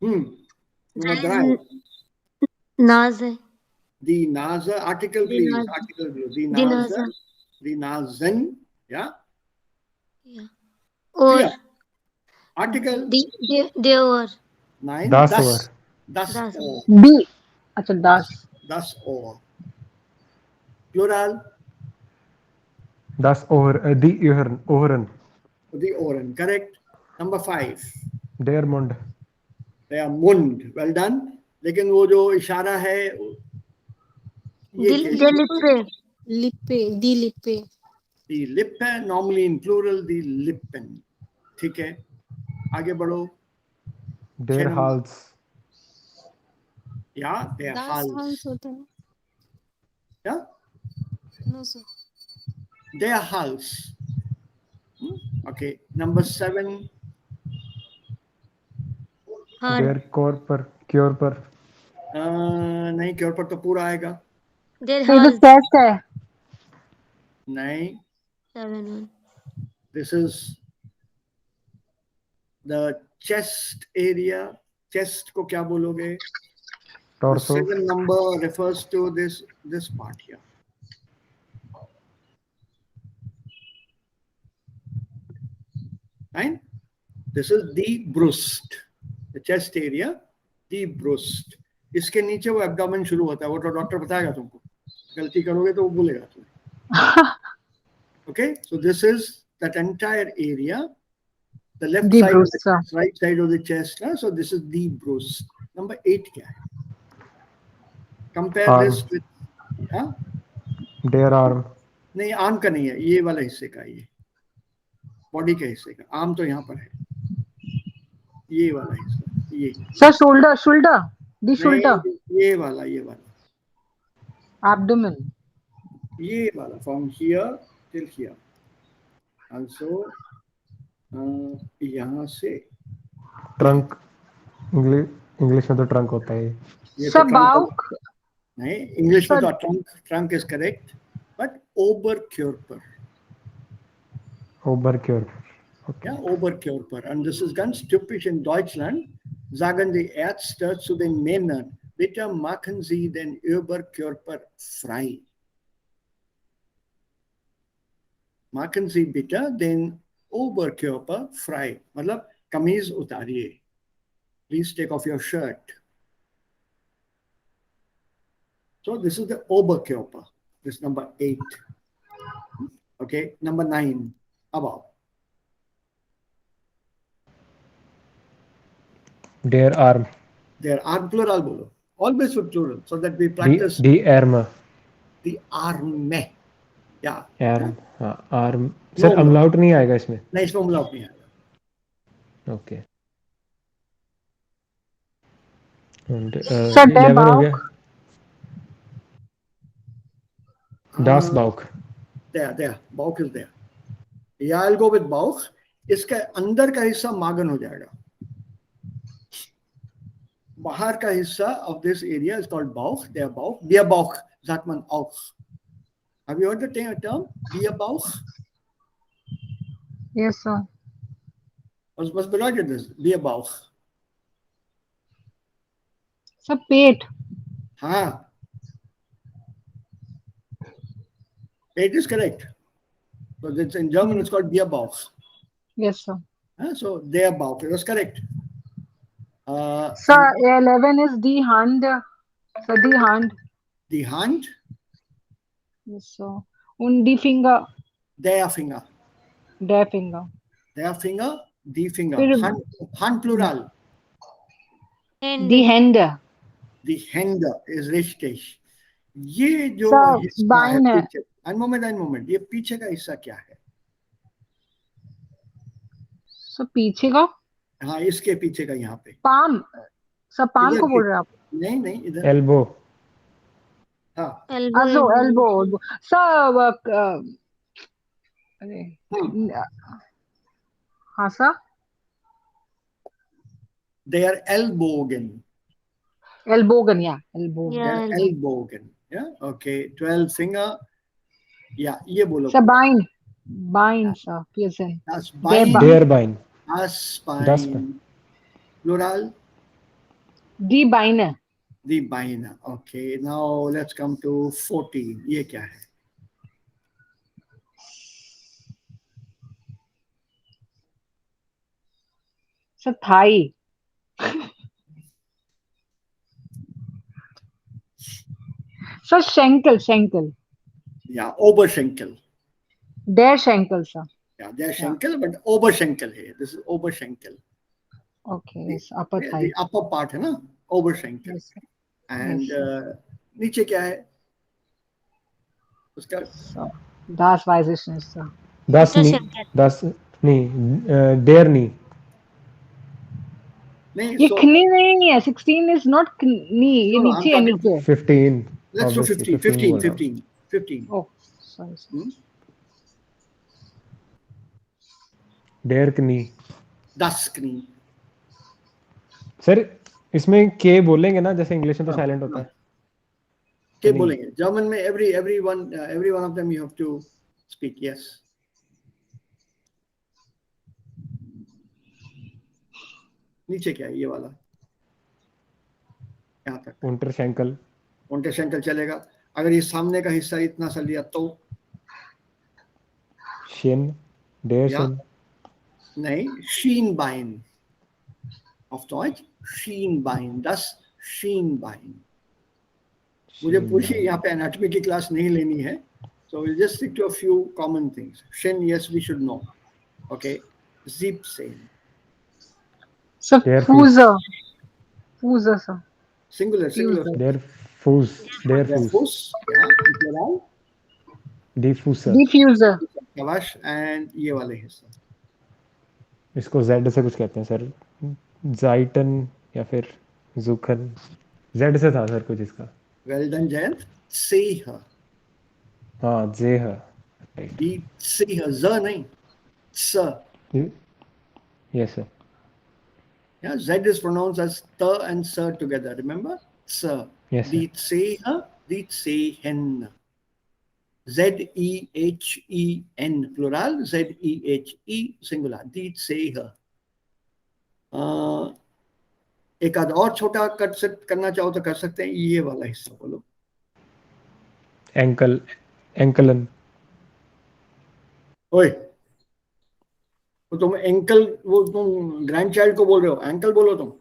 Nummer 3. Nase. Die Nase, article Die please. Nase. Article please. Die Die Nase. Nase. Die Nasen. Yeah? Ja. Ohr. Yeah. Article. Der Ohr. Nein. Das Das. Ohr. Das Das. Ohr. B. अच्छा das. Das Ohr. Plural. Das Ohr, die Ohren. Die Ohren. Correct. Number 5. Der Mund. Der Mund. Well done. लेकिन वो जो इशारा है ये Dil, case Dilippe. Lippe. Die Lippe. the lippe, normally in plural the lippen. ठीक है, आगे बढ़ो. their 6 number. halls, Yeah, their Das halls. Hals होता है. Yeah, No sir. their halls. Okay, number 7. Hard. their core पर cure पर नहीं, cure पर तो पूरा आएगा. Their So this halls. test है. नहीं, 7-1. this is the chest area. Chest को क्या बोलोगे? The torso, 7 number refers to this part here. Right? This is the breast, the chest area, the breast. इसके नीचे वो abdomen शुरू होता है. वो तो डॉक्टर बताएगा तुमको. गलती करोगे तो वो बोलेगा तुम्हें. Okay, so this is that entire area. The left The side of the Bruce. right side of the chest. So this is the breast. Number 8 क्या है? Compare Arm. this with, हाँ? their arm, नहीं, arm का नहीं है, ये वाला हिस्से का, ये बॉडी के हिस्से का. आर्म तो यहाँ पर है, ये वाला हिस्सा, ये. Sir, shoulder. The shoulder. नहीं, ये वाला, Abdomen. ये वाला, from here till here. Also यहाँ से trunk, इंग्लिश में तो trunk होता है. ये Sir, तो trunk होगा. बाउक. नहीं, इंग्लिश में Sir- तो trunk is correct, but Oberkörper. Oberkörper. Okay. Ja, Oberkörper. Und das ist ganz typisch in Deutschland, sagen die Ärzte zu den Männern, bitte machen Sie den Oberkörper frei. Machen Sie bitte den Oberkörper frei. मतलब कमीज उतारिए. Please take off your shirt. So this is the Oberkörper. This is number 8. Okay, number 9. Above. their arm, Their arm, plural bolo. Always with plural, so that we practice the arm, the arm. Yeah. arm, हाँ, arm. Sir, No, umlaut नहीं आएगा इसमें. नहीं, इसमें umlaut नहीं आएगा. Okay. And Sir, their 11 हो बाउक. गया. Das Bauch. There. Bauch is there. Yeah, I'll go with Bauch. इसका अंदर का हिस्सा मागन हो जाएगा. बाहर का हिस्सा of this area is called Bauch. Der Bauch. Bierbauch sagt man auch. Have you heard the term? Bierbauch? Yes, sir. Was bedeutet das? Bierbauch. Sir, पेट. हाँ. It is correct. So it's in German it's called Bierbauch. Yes, sir. So der Bauch. It was correct. Sir, 11 is the hand. Sir, the hand. The hand, Yes, sir. Und die finger. der Finger. Der finger. Der Finger, die Finger. फिर- Hand plural. Hand. Die Hände. Die Hände ist richtig. ये जो Sir, हिस्सा है बाइन है. पीछे, एक moment, ये पीछे का हिस्सा क्या है? सर, पीछे का. हाँ, इसके पीछे का यहाँ पे. पाम. सर, पाम इधर को की- बोल रहे हैं आप. नहीं, इधर. Elbow. हाँ. Elbow. Also, elbow. Sir, अरे. हाँ, sir. They are Ellbogen. Elbogen, yeah. Elbogen. They Yeah. are Ellbogen. Yeah. Okay. 12 finger. Yeah. ये बोलो. Sir, Bein. Bein, sir. Listen. Das Their Bein. Bein. Their Bein. Das Das Bein. Bein. Plural. Die Beine. The Beine. Okay. Now let's come to 14. ये क्या है? Sir, thigh. Sir, Schenkel. Yeah. Oberschenkel. Der Schenkel, sir. Yeah. They're Schenkel, but Oberschenkel here. This is Oberschenkel. Okay, yes, upper Yeah, thigh. the upper part है ना? Oberschenkel. Yes, sir. And Yes, नीचे क्या है? उसका So, das weiß ich nicht, sir. Das nie, Unterschenkel. das nie, der nie. नहीं ये so knee नहीं है, 16 is not knee, ये no, I'm नीचे है talking नीचे. 15, let's do obviously 15 15 बोल रहा हूँ. 15. Oh, sorry, sir. Der knee. Das Knie. Sir इसमें के बोलेंगे ना, जैसे इंग्लिश में तो हाँ, साइलेंट होता हाँ. है. क्या नहीं. बोलेंगे जर्मन में every one of them you have to speak. Yes. नीचे क्या है ये वाला यहाँ तक Unterschenkel. Unterschenkel चलेगा. अगर ये सामने का हिस्सा इतना सा लिया तो Shin. Der या Shin. नहीं Schienbein auf Deutsch Schienbein, das Schienbein. मुझे पूरी यहाँ पे एनाटॉमी की क्लास नहीं लेनी है, so we'll just stick to a few common things. Shin, yes, we should know. Okay, Siebzehn. So, Der Fuße. Fuße, sir. Singular. Fuße. Der Fuß. Der Der Fuß. Fuß, yeah, plural. Diffuser. Diffuser. Shabash, and ये वाले हिस्सा. इसको Z से कुछ कहते हैं sir. Zeiten या फिर Zuchen. Z से था सर कुछ इसका. Well done, Jayant. Seha. हाँ, Zeha. Right. Die Seha. Z नहीं. S. Yes sir. Yeah, Z is pronounced as T and S together. Remember? S. Yes sir. Die Seha. Die Sehen. Z-E-H-E-N plural, Z-E-H-E singular, Die Seher. एक आध और छोटा cut set करना चाहो तो कर सकते हैं. ये वाला हिस्सा बोलो. Ankle. Anklen. ओए तो तुम एंकल, वो तुम ग्रैंड चाइल्ड को बोल रहे हो, एंकल बोलो तुम.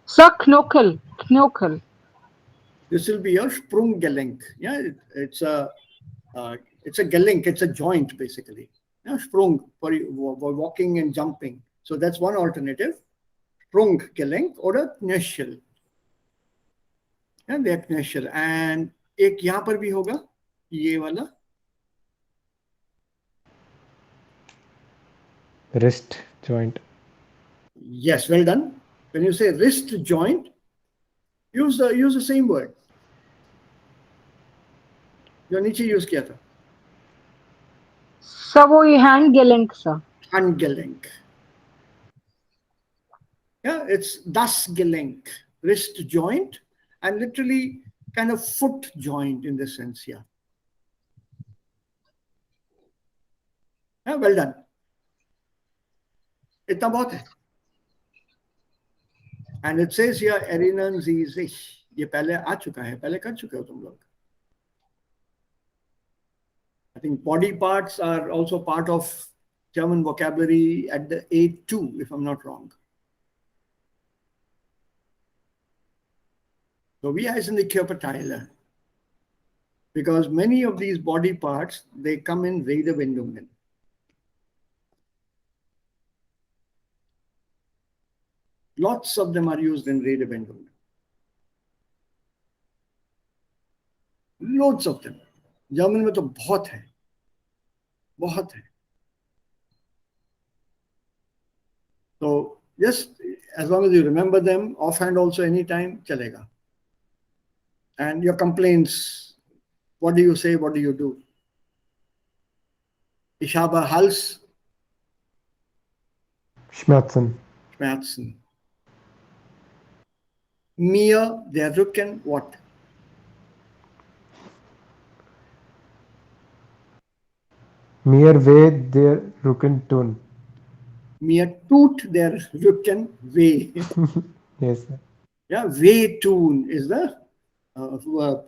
Sir, Knöchel. Knöchel. This will be your Sprunggelenk. Yeah, it's a Gelenk, it's a joint basically. Yeah, Sprung for walking and jumping. So that's one alternative. Sprunggelenk or a Knöchel. Yeah, the Knöchel. And एक यहाँ पर भी होगा ये वाला. Wrist joint. Yes, well done. When you say wrist joint, use the same word. जो नीचे use किया था. Sir, वो ये Handgelenk, sir. Handgelenk. Yeah, it's das Gelenk, wrist joint, and literally kind of foot joint in this sense here. Yeah, well done. इतना बहुत है. And it says here, erinnern Sie sich. ये पहले आ चुका है, पहले कर चुके हो तुम लोग. I think body parts are also part of German vocabulary at the A2, if I'm not wrong. So wie heißen die Körperteile? Because many of these body parts, they come in Redewendungen. Lots of them are used in Redewendungen. Loads of them. German में तो बहुत है. बहुत है. So just as long as you remember them, offhand also anytime, chalega. And your complaints, what do you say, what do you do? Ich habe Hals, Schmerzen. Schmerzen. Mir, der Rücken, what? Mir weh der Rücken tun. Mir tut der Rücken weh. Yes sir. Yeah, weh tun is the verb.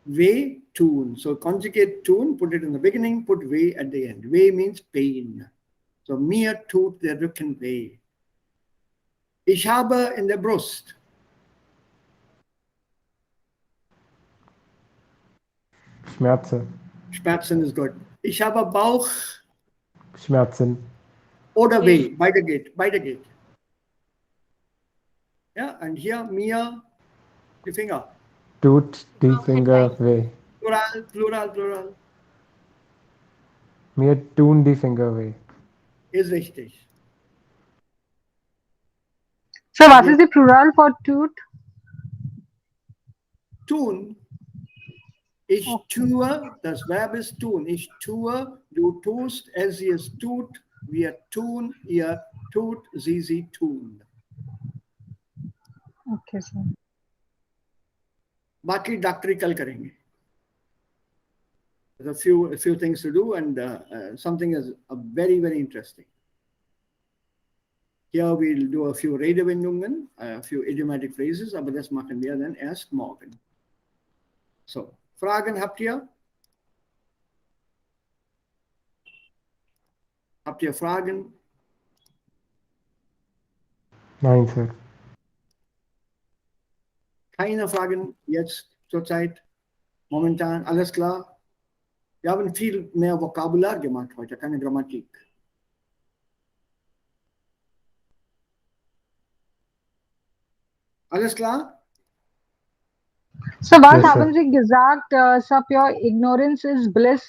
Weh tun. So conjugate tun, put it in the beginning, put weh at the end. Weh means pain. So mir tut der Rücken weh. Ich habe in der Brust. Schmerzen. Schmerzen is good. Ich habe Bauch Schmerzen. oder weh. Beide geht. Beide geht. Yeah, and here mir, the finger. Tut die Finger Aufgeteilt. weh. Plural, plural, plural. Mir tun die Finger weh. Ist richtig. So Und what is jetzt the plural for tooth? tun. Ich Okay. tue, das Verb ist tun. Ich tue, du tust, sie es tut, wir tun, ihr tut, sie tun. Okay, sir. बाकी डॉक्टरी कल करेंगे. There's a few things to do, and something is very interesting. Here we'll do a few Redewendungen, a few idiomatic phrases, aber das machen wir dann erst morgen. So, Fragen habt ihr? Habt ihr Fragen? Nein, Sir. Keine Fragen jetzt zurzeit? Momentan alles klar? Wir haben viel mehr Vokabular gemacht heute, keine Grammatik. Alles klar? So was Yes, sir. haben Sie gesagt? Sir, pure ignorance is bliss.